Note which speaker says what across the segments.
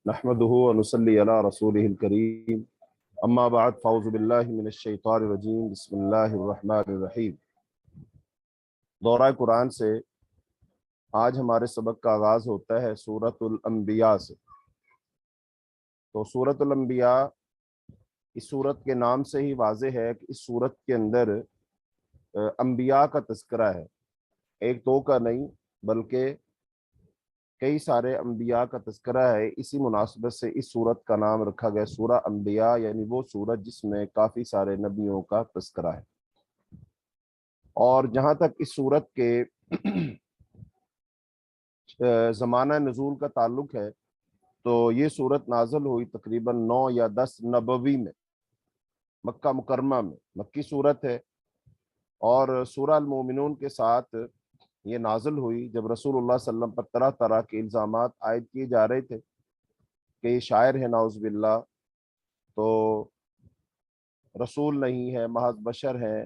Speaker 1: نحمده ونصلي على رسوله الكريم اما بعد فاعوذ باللہ من الشیطان الرجیم بسم اللہ الرحمن الرحیم۔ دورہ قرآن سے آج ہمارے سبق کا آغاز ہوتا ہے سورۃ الانبیاء سے۔ تو سورۃ الانبیاء اس سورت کے نام سے ہی واضح ہے کہ اس سورت کے اندر انبیاء کا تذکرہ ہے، ایک دو کا نہیں بلکہ کئی سارے انبیاء کا تذکرہ ہے۔ اسی مناسبت سے اس سورت کا نام رکھا گیا سورہ انبیاء، یعنی وہ سورت جس میں کافی سارے نبیوں کا تذکرہ ہے۔ اور جہاں تک اس سورت کے زمانہ نزول کا تعلق ہے تو یہ سورت نازل ہوئی تقریباً 9 یا 10 نبوی میں، مکہ مکرمہ میں، مکی سورت ہے۔ اور سورہ المومنون کے ساتھ یہ نازل ہوئی جب رسول اللہ صلی اللہ علیہ وسلم پر طرح طرح کے الزامات عائد کیے جا رہے تھے کہ یہ شاعر ہے، نعوذ باللہ، تو رسول نہیں ہے، محض بشر ہے۔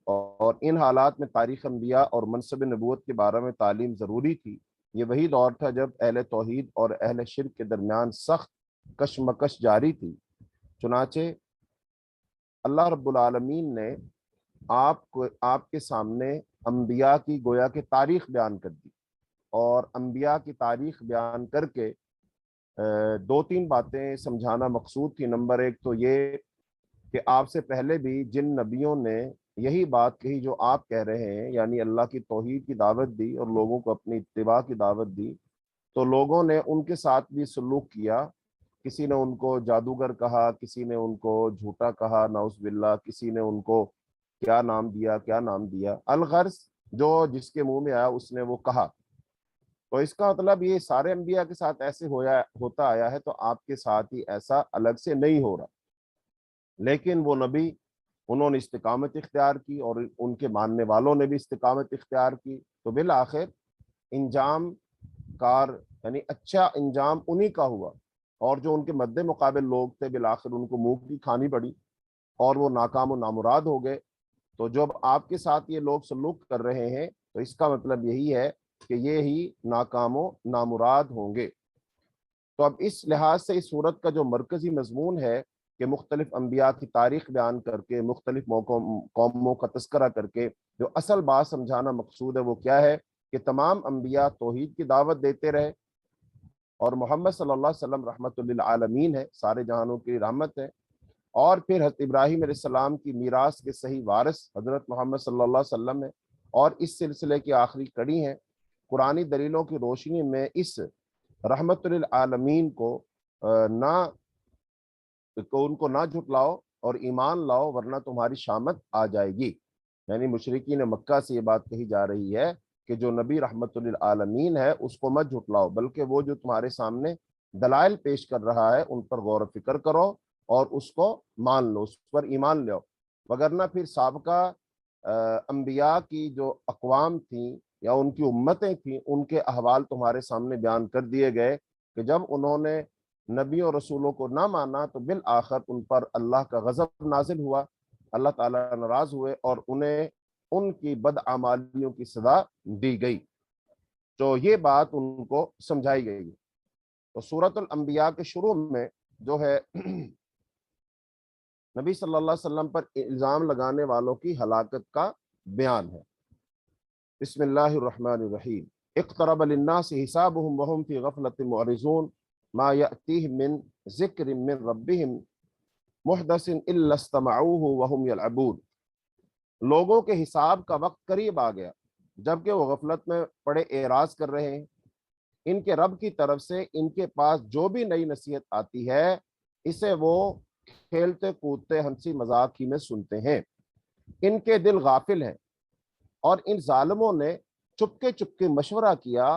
Speaker 1: اور ان حالات میں تاریخ انبیاء اور منصب نبوت کے بارے میں تعلیم ضروری تھی۔ یہ وہی دور تھا جب اہل توحید اور اہل شرک کے درمیان سخت کشمکش جاری تھی۔ چنانچہ اللہ رب العالمین نے آپ کے سامنے انبیاء کی گویا کہ تاریخ بیان کر دی، اور انبیاء کی تاریخ بیان کر کے دو تین باتیں سمجھانا مقصود تھی۔ نمبر ایک تو یہ کہ آپ سے پہلے بھی جن نبیوں نے یہی بات کہی جو آپ کہہ رہے ہیں، یعنی اللہ کی توحید کی دعوت دی اور لوگوں کو اپنی اتباع کی دعوت دی، تو لوگوں نے ان کے ساتھ بھی سلوک کیا۔ کسی نے ان کو جادوگر کہا، کسی نے ان کو جھوٹا کہا، نعوذ باللہ، کسی نے ان کو کیا نام دیا، الغرض جو جس کے منہ میں آیا اس نے وہ کہا۔ تو اس کا مطلب یہ سارے انبیاء کے ساتھ ایسے ہوتا آیا ہے، تو آپ کے ساتھ ہی ایسا الگ سے نہیں ہو رہا۔ لیکن وہ نبی، انہوں نے استقامت اختیار کی اور ان کے ماننے والوں نے بھی استقامت اختیار کی، تو بالآخر انجام کار یعنی اچھا انجام انہی کا ہوا، اور جو ان کے مد مقابل لوگ تھے بالآخر ان کو منہ کی کھانی پڑی اور وہ ناکام و نامراد ہو گئے۔ تو جب آپ کے ساتھ یہ لوگ سلوک کر رہے ہیں تو اس کا مطلب یہی ہے کہ یہ ہی ناکام و نامراد ہوں گے۔ تو اب اس لحاظ سے اس صورت کا جو مرکزی مضمون ہے کہ مختلف انبیاء کی تاریخ بیان کر کے، مختلف قوموں کا تذکرہ کر کے جو اصل بات سمجھانا مقصود ہے وہ کیا ہے کہ تمام انبیاء توحید کی دعوت دیتے رہے، اور محمد صلی اللہ علیہ وسلم رحمت للعالمین ہے، سارے جہانوں کی رحمت ہے۔ اور پھر حضرت ابراہیم علیہ السلام کی میراث کے صحیح وارث حضرت محمد صلی اللہ علیہ وسلم ہے، اور اس سلسلے کی آخری کڑی ہیں۔ قرآنی دلیلوں کی روشنی میں اس رحمت للعالمین کو ان کو نہ جھٹلاؤ اور ایمان لاؤ، ورنہ تمہاری شامت آ جائے گی۔ یعنی مشرکین مکہ سے یہ بات کہی جا رہی ہے کہ جو نبی رحمت للعالمین ہے اس کو مت جھٹلاؤ، بلکہ وہ جو تمہارے سامنے دلائل پیش کر رہا ہے ان پر غور و فکر کرو اور اس کو مان لو، اس پر ایمان لو۔ وگرنہ پھر سابقہ انبیاء کی جو اقوام تھیں یا ان کی امتیں تھیں، ان کے احوال تمہارے سامنے بیان کر دیے گئے کہ جب انہوں نے نبیوں اور رسولوں کو نہ مانا تو بالآخر ان پر اللہ کا غضب نازل ہوا، اللہ تعالیٰ ناراض ہوئے اور انہیں ان کی بدعمالیوں کی سزا دی گئی۔ تو یہ بات ان کو سمجھائی گئی۔ تو سورۃ الانبیاء کے شروع میں جو ہے نبی صلی اللہ علیہ وسلم پر الزام لگانے والوں کی ہلاکت کا بیان ہے۔ بسم اللہ الرحمن الرحیم۔ اقترب للناس حسابهم وهم في غفلة معرضون ما يأتيهم من ذکر من ربهم محدث الا استمعوه وهم يلعبون۔ لوگوں کے حساب کا وقت قریب آ گیا جبکہ وہ غفلت میں پڑے اعراض کر رہے ہیں۔ ان کے رب کی طرف سے ان کے پاس جو بھی نئی نصیحت آتی ہے اسے وہ کھیلتے کودتے ہنسی مذاق ہی میں سنتے ہیں۔ ان کے دل غافل ہیں، اور ان ظالموں نے چپکے مشورہ کیا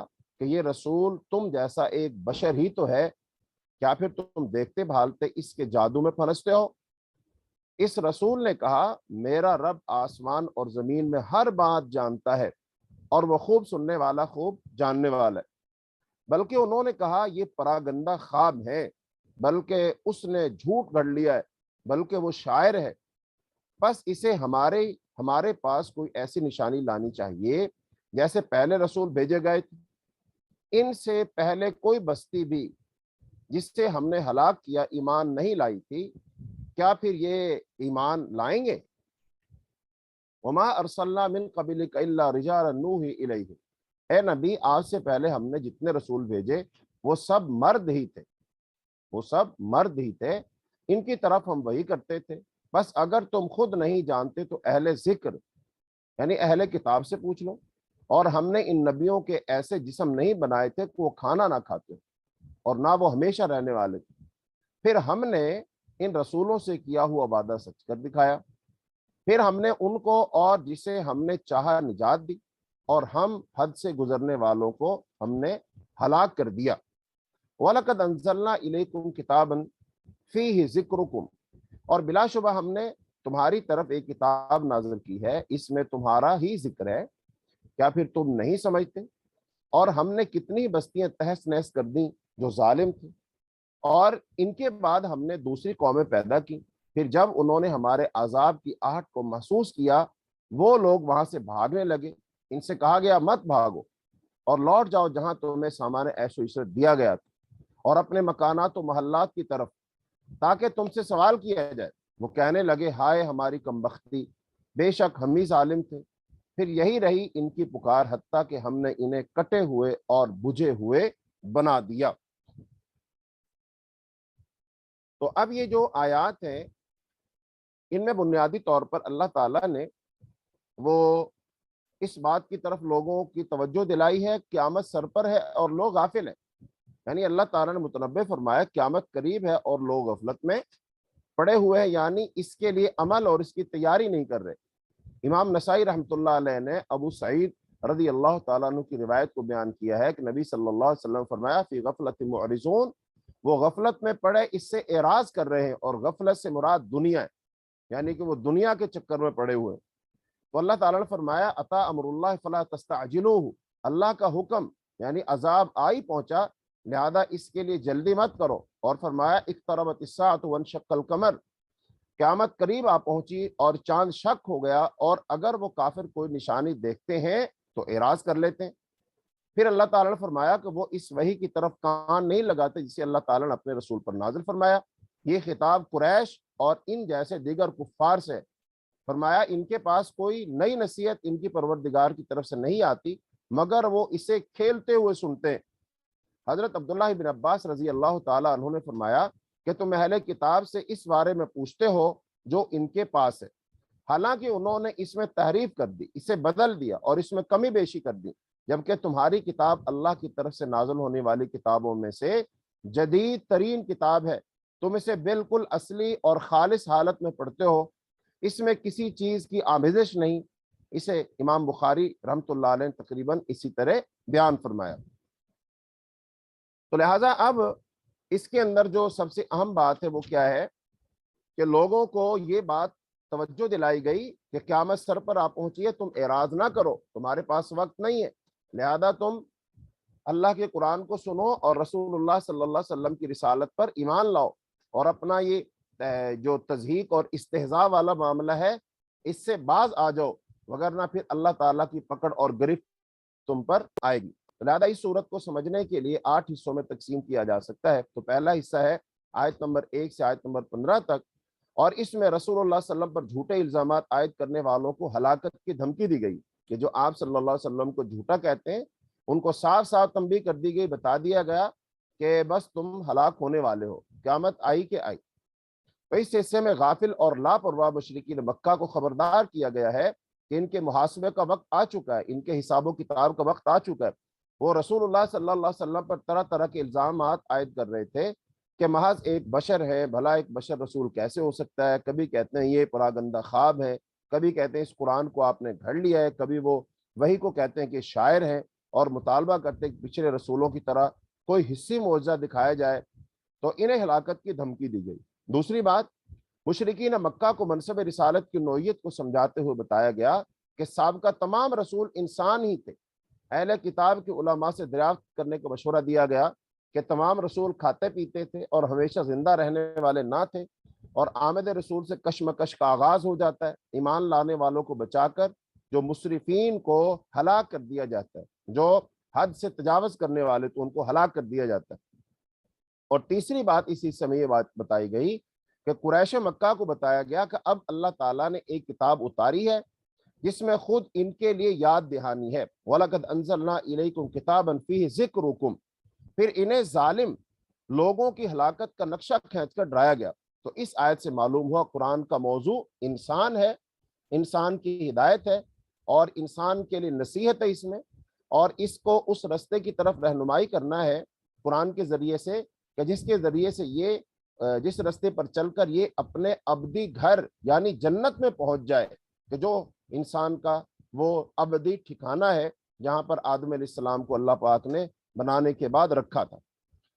Speaker 1: کہ یہ رسول تم جیسا ایک بشر ہی تو ہے، کیا پھر تم دیکھتے بھالتے اس کے جادو میں پھنستے ہو؟ اس رسول نے کہا میرا رب آسمان اور زمین میں ہر بات جانتا ہے، اور وہ خوب سننے والا، خوب جاننے والا ہے۔ بلکہ انہوں نے کہا یہ پراگندہ خواب ہے، بلکہ اس نے جھوٹ گھڑ لیا ہے، بلکہ وہ شاعر ہے۔ بس اسے ہمارے پاس کوئی ایسی نشانی لانی چاہیے جیسے پہلے رسول بھیجے گئے تھے۔ ان سے پہلے کوئی بستی بھی جس سے ہم نے ہلاک کیا ایمان نہیں لائی تھی، کیا پھر یہ ایمان لائیں گے؟ وما ارسلنا من قبلک الا رجالا نوحی الیہم، اے نبی آج سے پہلے ہم نے جتنے رسول بھیجے وہ سب مرد ہی تھے، وہ سب مرد ہی تھے، ان کی طرف ہم وہی کرتے تھے۔ بس اگر تم خود نہیں جانتے تو اہل ذکر یعنی اہل کتاب سے پوچھ لو، اور ہم نے ان نبیوں کے ایسے جسم نہیں بنائے تھے کہ وہ کھانا نہ کھاتے اور نہ وہ ہمیشہ رہنے والے تھے، پھر ہم نے ان رسولوں سے کیا ہوا وعدہ سچ کر دکھایا، پھر ہم نے ان کو اور جسے ہم نے چاہا نجات دی، اور ہم حد سے گزرنے والوں کو ہم نے ہلاک کر دیا۔ وَلَقَدْ أَنزَلْنَا إِلَيْكُمْ كِتَابًا فِيهِ ذِكْرُكُمْ، اور بلا شبہ ہم نے تمہاری طرف ایک کتاب نازل کی ہے، اس میں تمہارا ہی ذکر ہے، کیا پھر تم نہیں سمجھتے؟ اور ہم نے کتنی بستیاں تہس نہس کر دیں جو ظالم تھی، اور ان کے بعد ہم نے دوسری قومیں پیدا کی، پھر جب انہوں نے ہمارے عذاب کی آہٹ کو محسوس کیا وہ لوگ وہاں سے بھاگنے لگے، ان سے کہا گیا مت بھاگو اور لوٹ جاؤ جہاں تمہیں سامان عیش و عشرت دیا گیا تھا، اور اپنے مکانات و محلات کی طرف، تاکہ تم سے سوال کیا جائے۔ وہ کہنے لگے ہائے ہماری کمبختی، بے شک ہم ہی ظالم تھے۔ پھر یہی رہی ان کی پکار، حتیٰ کہ ہم نے انہیں کٹے ہوئے اور بجھے ہوئے بنا دیا۔ تو اب یہ جو آیات ہیں ان میں بنیادی طور پر اللہ تعالیٰ نے وہ اس بات کی طرف لوگوں کی توجہ دلائی ہے قیامت سر پر ہے اور لوگ غافل ہیں، یعنی اللہ تعالیٰ نے متنبع فرمایا قیامت قریب ہے اور لوگ غفلت میں پڑے ہوئے ہیں، یعنی اس کے لیے عمل اور اس کی تیاری نہیں کر رہے۔ امام نسائی رحمۃ اللہ علیہ نے ابو سعید رضی اللہ تعالیٰ عنہ کی روایت کو بیان کیا ہے کہ نبی صلی اللہ علیہ وسلم فرمایا فی غفلت معرضون، وہ غفلت میں پڑے اس سے اعراض کر رہے ہیں، اور غفلت سے مراد دنیا ہے، یعنی کہ وہ دنیا کے چکر میں پڑے ہوئے ہیں۔ تو اللہ تعالیٰ نے فرمایا اتا امر اللہ فلا تستعجلوہ، اللہ کا حکم یعنی عذاب آئی پہنچا، لہذا اس کے لیے جلدی مت کرو، اور فرمایا اقتربت الساعۃ وانشق القمر، قیامت قریب آ پہنچی اور چاند شک ہو گیا، اور اگر وہ کافر کوئی نشانی دیکھتے ہیں تو اعراض کر لیتے ہیں۔ پھر اللہ تعالیٰ نے فرمایا کہ وہ اس وحی کی طرف کان نہیں لگاتے جسے اللہ تعالیٰ نے اپنے رسول پر نازل فرمایا۔ یہ خطاب قریش اور ان جیسے دیگر کفار سے، فرمایا ان کے پاس کوئی نئی نصیحت ان کی پروردگار کی طرف سے نہیں آتی مگر وہ اسے کھیلتے ہوئے سنتے ہیں۔ حضرت عبداللہ بن عباس رضی اللہ تعالیٰ عنہ نے فرمایا کہ تم اہل کتاب سے اس بارے میں پوچھتے ہو جو ان کے پاس ہے، حالانکہ انہوں نے اس میں تحریف کر دی، اسے بدل دیا اور اس میں کمی بیشی کر دی، جبکہ تمہاری کتاب اللہ کی طرف سے نازل ہونے والی کتابوں میں سے جدید ترین کتاب ہے، تم اسے بالکل اصلی اور خالص حالت میں پڑھتے ہو، اس میں کسی چیز کی آمیزش نہیں۔ اسے امام بخاری رحمۃ اللہ علیہ نے تقریباً اسی طرح بیان فرمایا۔ تو لہٰذا اب اس کے اندر جو سب سے اہم بات ہے وہ کیا ہے کہ لوگوں کو یہ بات توجہ دلائی گئی کہ قیامت سر پر آ پہنچی ہے، تم اعراض نہ کرو، تمہارے پاس وقت نہیں ہے، لہذا تم اللہ کے قرآن کو سنو اور رسول اللہ صلی اللہ علیہ وسلم کی رسالت پر ایمان لاؤ، اور اپنا یہ جو تضحیق اور استہزاء والا معاملہ ہے اس سے باز آ جاؤ، وگرنہ پھر اللہ تعالیٰ کی پکڑ اور گرفت تم پر آئے گی۔ لہذا اس صورت کو سمجھنے کے لیے 8 حصوں میں تقسیم کیا جا سکتا ہے۔ تو پہلا حصہ ہے آیت نمبر 1 سے آیت نمبر 15 تک، اور اس میں رسول اللہ صلی اللہ علیہ وسلم پر جھوٹے الزامات عائد کرنے والوں کو ہلاکت کی دھمکی دی گئی کہ جو آپ صلی اللہ علیہ وسلم کو جھوٹا کہتے ہیں ان کو صاف صاف تنبیہ کر دی گئی، بتا دیا گیا کہ بس تم ہلاک ہونے والے ہو، قیامت آئی کہ آئی۔ تو اس حصے میں غافل اور لاپرواہ مشرکین مکہ کو خبردار کیا گیا ہے کہ ان کے محاسبے کا وقت آ چکا ہے، ان کے حساب و کتاب کا وقت آ چکا ہے۔ وہ رسول اللہ صلی اللہ علیہ وسلم پر طرح طرح کے الزامات عائد کر رہے تھے کہ محض ایک بشر ہے، بھلا ایک بشر رسول کیسے ہو سکتا ہے؟ کبھی کہتے ہیں یہ پراگندہ خواب ہے، کبھی کہتے ہیں اس قرآن کو آپ نے گھڑ لیا ہے، کبھی وہ وہی کو کہتے ہیں کہ شاعر ہیں، اور مطالبہ کرتے ہیں کہ پچھلے رسولوں کی طرح کوئی حصی معجزہ دکھایا جائے، تو انہیں ہلاکت کی دھمکی دی گئی۔ دوسری بات، مشرکین مکہ کو منصب رسالت کی نوعیت کو سمجھاتے ہوئے بتایا گیا کہ سابقہ تمام رسول انسان ہی تھے۔ اہل کتاب کے علماء سے دریافت کرنے کا مشورہ دیا گیا کہ تمام رسول کھاتے پیتے تھے اور ہمیشہ زندہ رہنے والے نہ تھے، اور آمد رسول سے کشمکش کا آغاز ہو جاتا ہے، ایمان لانے والوں کو بچا کر جو مسرفین کو ہلاک کر دیا جاتا ہے، جو حد سے تجاوز کرنے والے تو ان کو ہلاک کر دیا جاتا ہے۔ اور تیسری بات اسی سمے یہ بات بتائی گئی کہ قریش مکہ کو بتایا گیا کہ اب اللہ تعالیٰ نے ایک کتاب اتاری ہے جس میں خود ان کے لیے یاد دہانی ہے، وَلَقَدْ أَنزَلْنَا إِلَيْكُمْ كِتَابًا فِيهِ ذِكْرُكُمْ۔ پھر انہیں ظالم لوگوں کی ہلاکت کا نقشہ کھینچ کر ڈرایا گیا۔ تو اس آیت سے معلوم ہوا قرآن کا موضوع انسان ہے، انسان کی ہدایت ہے اور انسان کے لیے نصیحت ہے اس میں، اور اس کو اس رستے کی طرف رہنمائی کرنا ہے قرآن کے ذریعے سے کہ جس کے ذریعے سے یہ جس رستے پر چل کر یہ اپنے ابدی گھر یعنی جنت میں پہنچ جائے، کہ جو انسان کا وہ ابدی ٹھکانہ ہے جہاں پر آدم علیہ السلام کو اللہ پاک نے بنانے کے بعد رکھا تھا۔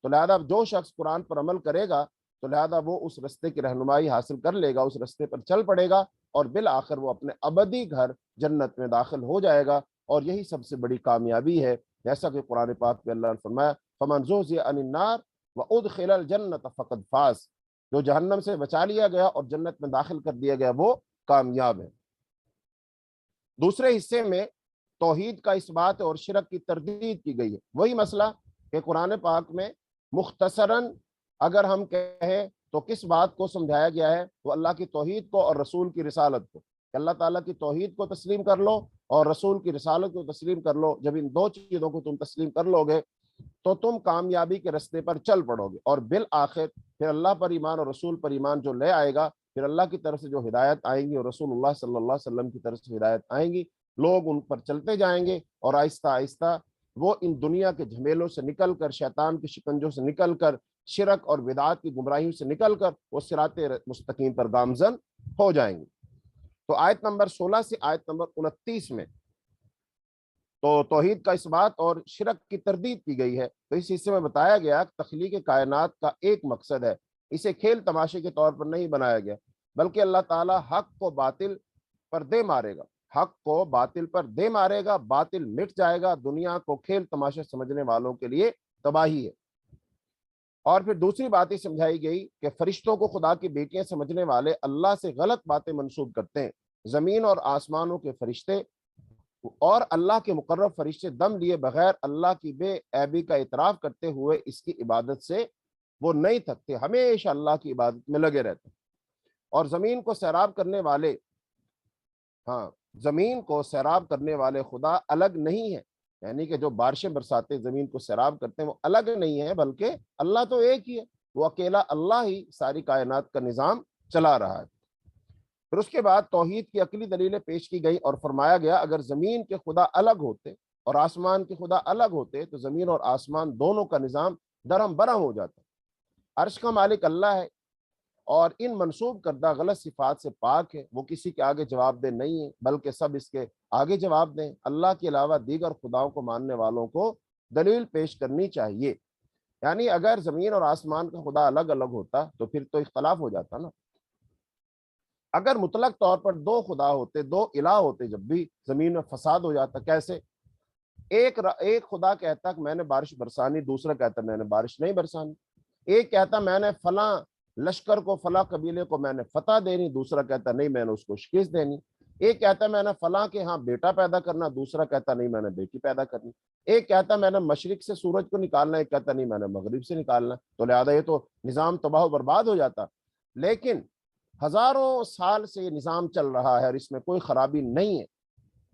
Speaker 1: تو لہذا جو شخص قرآن پر عمل کرے گا تو لہذا وہ اس رستے کی رہنمائی حاصل کر لے گا، اس رستے پر چل پڑے گا اور بالآخر وہ اپنے ابدی گھر جنت میں داخل ہو جائے گا، اور یہی سب سے بڑی کامیابی ہے، جیسا کہ قرآن پاک میں اللہ نے فرمایا فَمَنْ زُحْزِحَ عَنِ النَّارِ وَأُدْخِلَ الْجَنَّةَ فَقَدْ فَازَ۔ جو جہنم سے بچا لیا گیا اور جنت میں داخل کر دیا گیا وہ کامیاب ہے۔ دوسرے حصے میں توحید کا اس بات اور شرک کی تردید کی گئی ہے، وہی مسئلہ کہ قرآن پاک میں مختصراً اگر ہم کہیں تو کس بات کو سمجھایا گیا ہے، وہ اللہ کی توحید کو اور رسول کی رسالت کو، کہ اللہ تعالیٰ کی توحید کو تسلیم کر لو اور رسول کی رسالت کو تسلیم کر لو۔ جب ان دو چیزوں کو تم تسلیم کر لو گے تو تم کامیابی کے رستے پر چل پڑو گے، اور بالآخر پھر اللہ پر ایمان اور رسول پر ایمان جو لے آئے گا، پھر اللہ کی طرف سے جو ہدایت آئیں گی اور رسول اللہ صلی اللہ علیہ وسلم کی طرف سے ہدایت آئیں گی، لوگ ان پر چلتے جائیں گے اور آہستہ آہستہ وہ ان دنیا کے جھمیلوں سے نکل کر، شیطان کے شکنجوں سے نکل کر، شرک اور بدعات کی گمراہیوں سے نکل کر وہ صراط مستقیم پر گامزن ہو جائیں گے۔ تو آیت نمبر 16 سے آیت نمبر 29 میں تو توحید کا اس بات اور شرک کی تردید کی گئی ہے۔ تو اس حصے میں بتایا گیا کہ تخلیق کائنات کا ایک مقصد ہے، اسے کھیل تماشے کے طور پر نہیں بنایا گیا، بلکہ اللہ تعالیٰ حق کو باطل پر دے مارے گا، حق کو باطل پر دے مارے گا، باطل مٹ جائے گا، دنیا کو کھیل تماشا سمجھنے والوں کے لیے تباہی ہے۔ اور پھر دوسری بات یہ سمجھائی گئی کہ فرشتوں کو خدا کی بیٹیاں سمجھنے والے اللہ سے غلط باتیں منسوب کرتے ہیں۔ زمین اور آسمانوں کے فرشتے اور اللہ کے مقرب فرشتے دم لیے بغیر اللہ کی بے عیبی کا اعتراف کرتے ہوئے اس کی عبادت سے وہ نہیں تھکتے، ہمیشہ اللہ کی عبادت میں لگے رہتے ہیں۔ اور زمین کو سیراب کرنے والے زمین کو سیراب کرنے والے خدا الگ نہیں ہے، یعنی کہ جو بارشیں برساتے زمین کو سیراب کرتے ہیں وہ الگ نہیں ہے، بلکہ اللہ تو ایک ہی ہے، وہ اکیلا اللہ ہی ساری کائنات کا نظام چلا رہا ہے۔ پھر اس کے بعد توحید کی عقلی دلیلیں پیش کی گئی اور فرمایا گیا اگر زمین کے خدا الگ ہوتے اور آسمان کے خدا الگ ہوتے تو زمین اور آسمان دونوں کا نظام درہم برہم ہو جاتا۔ عرش کا مالک اللہ ہے اور ان منسوب کردہ غلط صفات سے پاک ہے، وہ کسی کے آگے جواب دہ نہیں ہے بلکہ سب اس کے آگے جواب دیں۔ اللہ کے علاوہ دیگر خداؤں کو ماننے والوں کو دلیل پیش کرنی چاہیے، یعنی اگر زمین اور آسمان کا خدا الگ الگ ہوتا تو پھر تو اختلاف ہو جاتا نا۔ اگر مطلق طور پر دو خدا ہوتے، دو الہ ہوتے، جب بھی زمین میں فساد ہو جاتا۔ کیسے؟ ایک خدا کہتا کہ میں نے بارش برسانی، دوسرا کہتا میں نے بارش نہیں برسانی۔ ایک کہتا میں نے فلاں لشکر کو، فلاں قبیلے کو میں نے فتح دینی، دوسرا کہتا نہیں میں نے اس کو شکست دینی۔ ایک کہتا میں نے فلاں کے ہاں بیٹا پیدا کرنا، دوسرا کہتا نہیں میں نے بیٹی پیدا کرنی۔ ایک کہتا میں نے مشرق سے سورج کو نکالنا، ایک کہتا نہیں میں نے مغرب سے نکالنا۔ تو لہذا یہ تو نظام تباہ و برباد ہو جاتا۔ لیکن ہزاروں سال سے یہ نظام چل رہا ہے اور اس میں کوئی خرابی نہیں ہے۔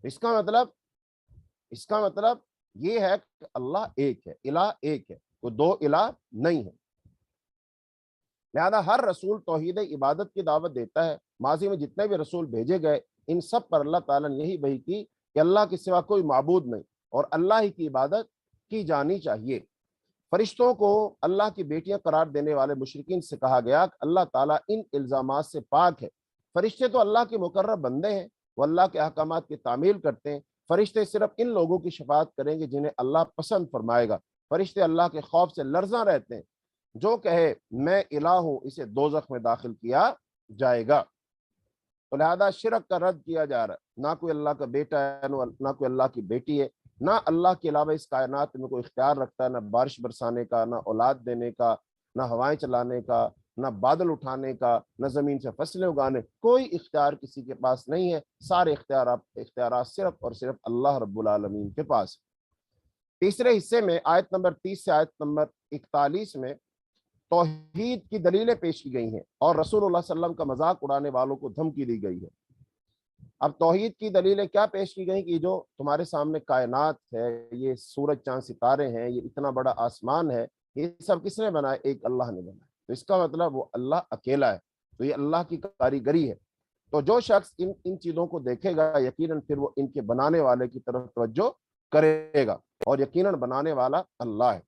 Speaker 1: اس کا مطلب یہ ہے کہ اللہ ایک ہے، الہ ایک ہے، کوئی دو الہ نہیں ہے۔ لہذا ہر رسول توحید عبادت کی دعوت دیتا ہے۔ ماضی میں جتنے بھی رسول بھیجے گئے ان سب پر اللہ تعالیٰ نے یہی وحی کی کہ اللہ کے سوا کوئی معبود نہیں اور اللہ ہی کی عبادت کی جانی چاہیے۔ فرشتوں کو اللہ کی بیٹیاں قرار دینے والے مشرکین سے کہا گیا کہ اللہ تعالیٰ ان الزامات سے پاک ہے۔ فرشتے تو اللہ کے مقرب بندے ہیں، وہ اللہ کے احکامات کی تعمیل کرتے ہیں۔ فرشتے صرف ان لوگوں کی شفاعت کریں گے جنہیں اللہ پسند فرمائے گا۔ فرشتے اللہ کے خوف سے لرزاں رہتے ہیں، جو کہے میں الہ ہوں اسے دوزخ میں داخل کیا جائے گا۔ تو لہذا شرک کا رد کیا جا رہا ہے، نہ کوئی اللہ کا بیٹا ہے نہ کوئی اللہ کی بیٹی ہے، نہ اللہ کے علاوہ اس کائنات میں کوئی اختیار رکھتا ہے، نہ بارش برسانے کا، نہ اولاد دینے کا، نہ ہوائیں چلانے کا، نہ بادل اٹھانے کا، نہ زمین سے فصلیں اگانے، کوئی اختیار کسی کے پاس نہیں ہے۔ سارے اختیارات صرف اور صرف اللہ رب العالمین کے پاس۔ تیسرے حصے میں آیت نمبر 30 سے آیت نمبر 41 میں توحید کی دلیلیں پیش کی گئی ہیں اور رسول اللہ صلی اللہ علیہ وسلم کا مذاق اڑانے والوں کو دھمکی دی گئی ہے۔ اب توحید کی دلیلیں کیا پیش کی گئی کہ جو تمہارے سامنے کائنات ہے، یہ سورج چاند ستارے ہیں، یہ اتنا بڑا آسمان ہے، یہ سب کس نے بنایا؟ ایک اللہ نے بنایا۔ تو اس کا مطلب وہ اللہ اکیلا ہے، تو یہ اللہ کی کاریگری ہے۔ تو جو شخص ان چیزوں کو دیکھے گا یقیناً پھر وہ ان کے بنانے والے کی طرف توجہ کرے گا، اور یقیناً بنانے والا اللہ ہے۔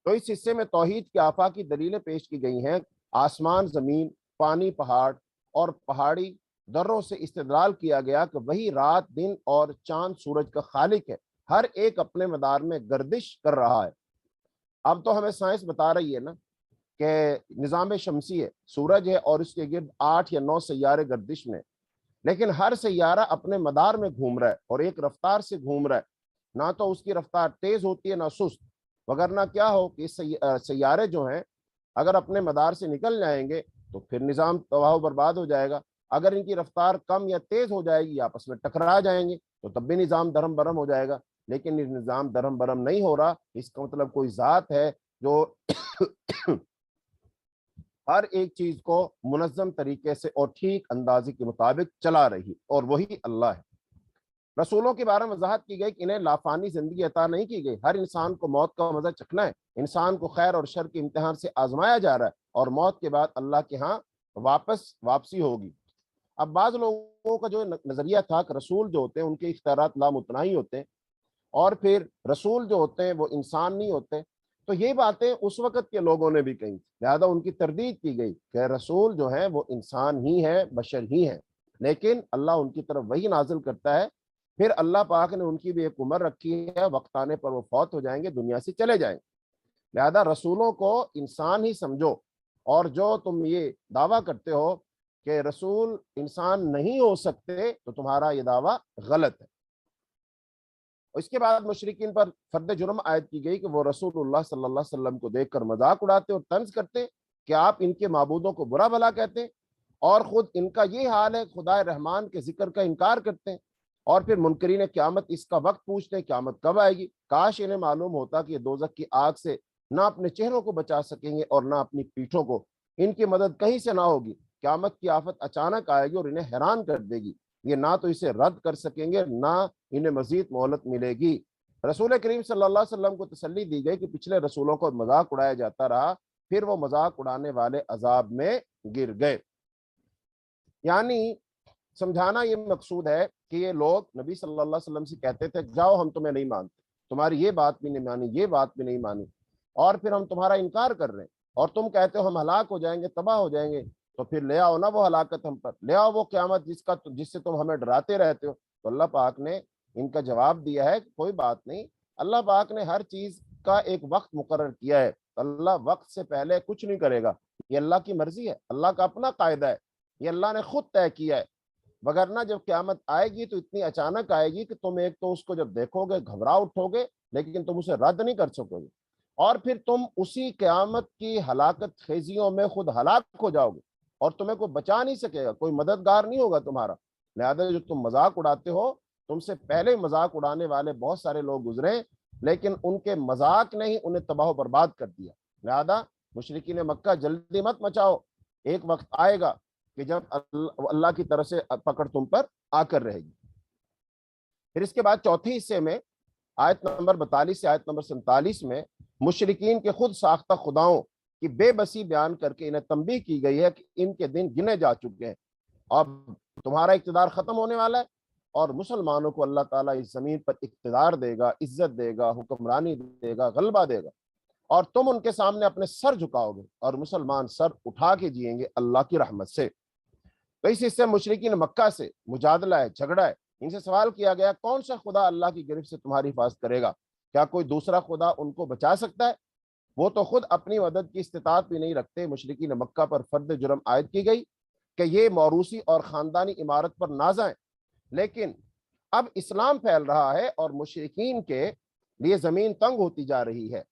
Speaker 1: تو اس حصے میں توحید کے آفاقی دلیلیں پیش کی گئی ہیں۔ آسمان، زمین، پانی، پہاڑ اور پہاڑی دروں سے استدلال کیا گیا کہ وہی رات، دن اور چاند سورج کا خالق ہے، ہر ایک اپنے مدار میں گردش کر رہا ہے۔ اب تو ہمیں سائنس بتا رہی ہے نا کہ نظام شمسی ہے، سورج ہے اور اس کے گرد 8 یا 9 سیارے گردش میں، لیکن ہر سیارہ اپنے مدار میں گھوم رہا ہے اور ایک رفتار سے گھوم رہا ہے، نہ تو اس کی رفتار تیز ہوتی ہے نہ سست، وگرنہ کیا ہو کہ سیارے جو ہیں اگر اپنے مدار سے نکل جائیں گے تو پھر نظام تباہ و برباد ہو جائے گا۔ اگر ان کی رفتار کم یا تیز ہو جائے گی، آپس میں ٹکرا جائیں گے تو تب بھی نظام درہم برہم ہو جائے گا، لیکن یہ نظام درہم برہم نہیں ہو رہا۔ اس کا مطلب کوئی ذات ہے جو ہر ایک چیز کو منظم طریقے سے اور ٹھیک اندازے کے مطابق چلا رہی، اور وہی اللہ ہے۔ رسولوں کے بارے میں وضاحت کی گئی کہ انہیں لافانی زندگی عطا نہیں کی گئی، ہر انسان کو موت کا مزہ چکھنا ہے، انسان کو خیر اور شر کے امتحان سے آزمایا جا رہا ہے، اور موت کے بعد اللہ کے ہاں واپسی ہوگی۔ اب بعض لوگوں کا جو نظریہ تھا کہ رسول جو ہوتے ہیں ان کے اختیارات لامتناہی ہوتے ہیں، اور پھر رسول جو ہوتے ہیں وہ انسان نہیں ہوتے، تو یہ باتیں اس وقت کے لوگوں نے بھی کہی، لہذا ان کی تردید کی گئی کہ رسول جو ہیں وہ انسان ہی ہے، بشر ہی ہیں، لیکن اللہ ان کی طرف وہی نازل کرتا ہے، پھر اللہ پاک نے ان کی بھی ایک عمر رکھی ہے، وقت آنے پر وہ فوت ہو جائیں گے، دنیا سے چلے جائیں گے، لہذا رسولوں کو انسان ہی سمجھو، اور جو تم یہ دعویٰ کرتے ہو کہ رسول انسان نہیں ہو سکتے تو تمہارا یہ دعویٰ غلط ہے۔ اس کے بعد مشرکین پر فرد جرم عائد کی گئی کہ وہ رسول اللہ صلی اللہ علیہ وسلم کو دیکھ کر مذاق اڑاتے اور طنز کرتے کہ آپ ان کے معبودوں کو برا بھلا کہتے ہیں، اور خود ان کا یہ حال ہے، خدا رحمان کے ذکر کا انکار کرتے ہیں، اور پھر منکرین قیامت اس کا وقت پوچھتے ہیں قیامت کب آئے گی۔ کاش انہیں معلوم ہوتا کہ یہ دوزخ کی آگ سے نہ اپنے چہروں کو بچا سکیں گے اور نہ اپنی پیٹھوں کو، ان کی مدد کہیں سے نہ ہوگی، قیامت کی آفت اچانک آئے گی اور انہیں حیران کر دے گی، یہ نہ تو اسے رد کر سکیں گے نہ انہیں مزید مہلت ملے گی۔ رسول کریم صلی اللہ علیہ وسلم کو تسلی دی گئی کہ پچھلے رسولوں کو مذاق اڑایا جاتا رہا، پھر وہ مذاق اڑانے والے عذاب میں گر گئے۔ یعنی سمجھانا یہ مقصود ہے کہ یہ لوگ نبی صلی اللہ علیہ وسلم سے کہتے تھے جاؤ ہم تمہیں نہیں مانتے، تمہاری یہ بات بھی نہیں مانی، یہ بات بھی نہیں مانی، اور پھر ہم تمہارا انکار کر رہے ہیں، اور تم کہتے ہو ہم ہلاک ہو جائیں گے، تباہ ہو جائیں گے، تو پھر لے آؤ نا وہ ہلاکت ہم پر، لے آؤ وہ قیامت جس سے تم ہمیں ڈراتے رہتے ہو۔ تو اللہ پاک نے ان کا جواب دیا ہے کہ کوئی بات نہیں، اللہ پاک نے ہر چیز کا ایک وقت مقرر کیا ہے، اللہ وقت سے پہلے کچھ نہیں کرے گا، یہ اللہ کی مرضی ہے، اللہ کا اپنا قاعدہ ہے، یہ اللہ نے خود طے کیا ہے، وگرنہ جب قیامت آئے گی تو اتنی اچانک آئے گی کہ تم ایک تو اس کو جب دیکھو گے گھبرا اٹھو گے، لیکن تم اسے رد نہیں کر سکو گے، اور پھر تم اسی قیامت کی ہلاکت خیزیوں میں خود ہلاک ہو جاؤ گے، اور تمہیں کوئی بچا نہیں سکے گا، کوئی مددگار نہیں ہوگا تمہارا۔ لہذا جو تم مذاق اڑاتے ہو، تم سے پہلے مذاق اڑانے والے بہت سارے لوگ گزرے، لیکن ان کے مذاق نے ہی انہیں تباہ و برباد کر دیا۔ لہذا مشرکین مکہ جلدی مت مچاؤ، ایک وقت آئے گا کہ جب اللہ کی طرف سے پکڑ تم پر آ کر رہے گی۔ پھر اس کے بعد چوتھے حصے میں آیت نمبر 42 سے آیت نمبر 47 میں مشرکین کے خود ساختہ خداؤں کی بے بسی بیان کر کے انہیں تنبیہ کی گئی ہے کہ ان کے دن گنے جا چکے ہیں، اب تمہارا اقتدار ختم ہونے والا ہے، اور مسلمانوں کو اللہ تعالیٰ اس زمین پر اقتدار دے گا، عزت دے گا، حکمرانی دے گا، غلبہ دے گا، اور تم ان کے سامنے اپنے سر جھکاؤ گے، اور مسلمان سر اٹھا کے جئیں گے اللہ کی رحمت سے۔ تو اس حصے مشرکین مکہ سے مجادلہ ہے، جھگڑا ہے، ان سے سوال کیا گیا کون سا خدا اللہ کی گرفت سے تمہاری حفاظت کرے گا؟ کیا کوئی دوسرا خدا ان کو بچا سکتا ہے؟ وہ تو خود اپنی مدد کی استطاعت بھی نہیں رکھتے۔ مشرکین مکہ پر فرد جرم عائد کی گئی کہ یہ موروثی اور خاندانی عمارت پر نازاں ہیں، لیکن اب اسلام پھیل رہا ہے اور مشرکین کے لیے زمین تنگ ہوتی جا رہی ہے،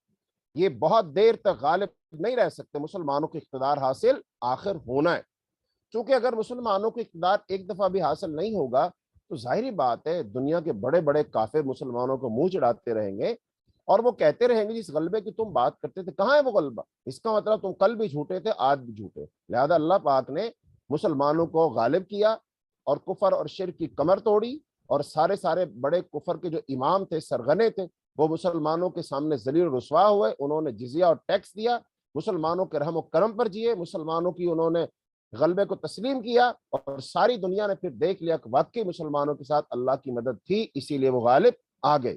Speaker 1: یہ بہت دیر تک غالب نہیں رہ سکتے، مسلمانوں کو اقتدار حاصل آخر ہونا ہے، چونکہ اگر مسلمانوں کو اقتدار ایک دفعہ بھی حاصل نہیں ہوگا تو ظاہری بات ہے دنیا کے بڑے بڑے کافر مسلمانوں کو منہ چڑھاتے رہیں گے اور وہ کہتے رہیں گے جس غلبے کی تم بات کرتے تھے کہاں ہے وہ غلبہ؟ اس کا مطلب تم کل بھی جھوٹے تھے، آج بھی جھوٹے۔ لہذا اللہ پاک نے مسلمانوں کو غالب کیا اور کفر اور شرک کی کمر توڑی، اور سارے سارے بڑے کفر کے جو امام تھے، سرغنے تھے، وہ مسلمانوں کے سامنے ذلیل و رسوا ہوئے۔ انہوں نے جزیہ اور ٹیکس دیا، مسلمانوں کے رحم و کرم پر جیے، مسلمانوں کی انہوں نے غلبے کو تسلیم کیا، اور ساری دنیا نے پھر دیکھ لیا کہ واقعی مسلمانوں کے ساتھ اللہ کی مدد تھی، اسی لیے وہ غالب آ گئے۔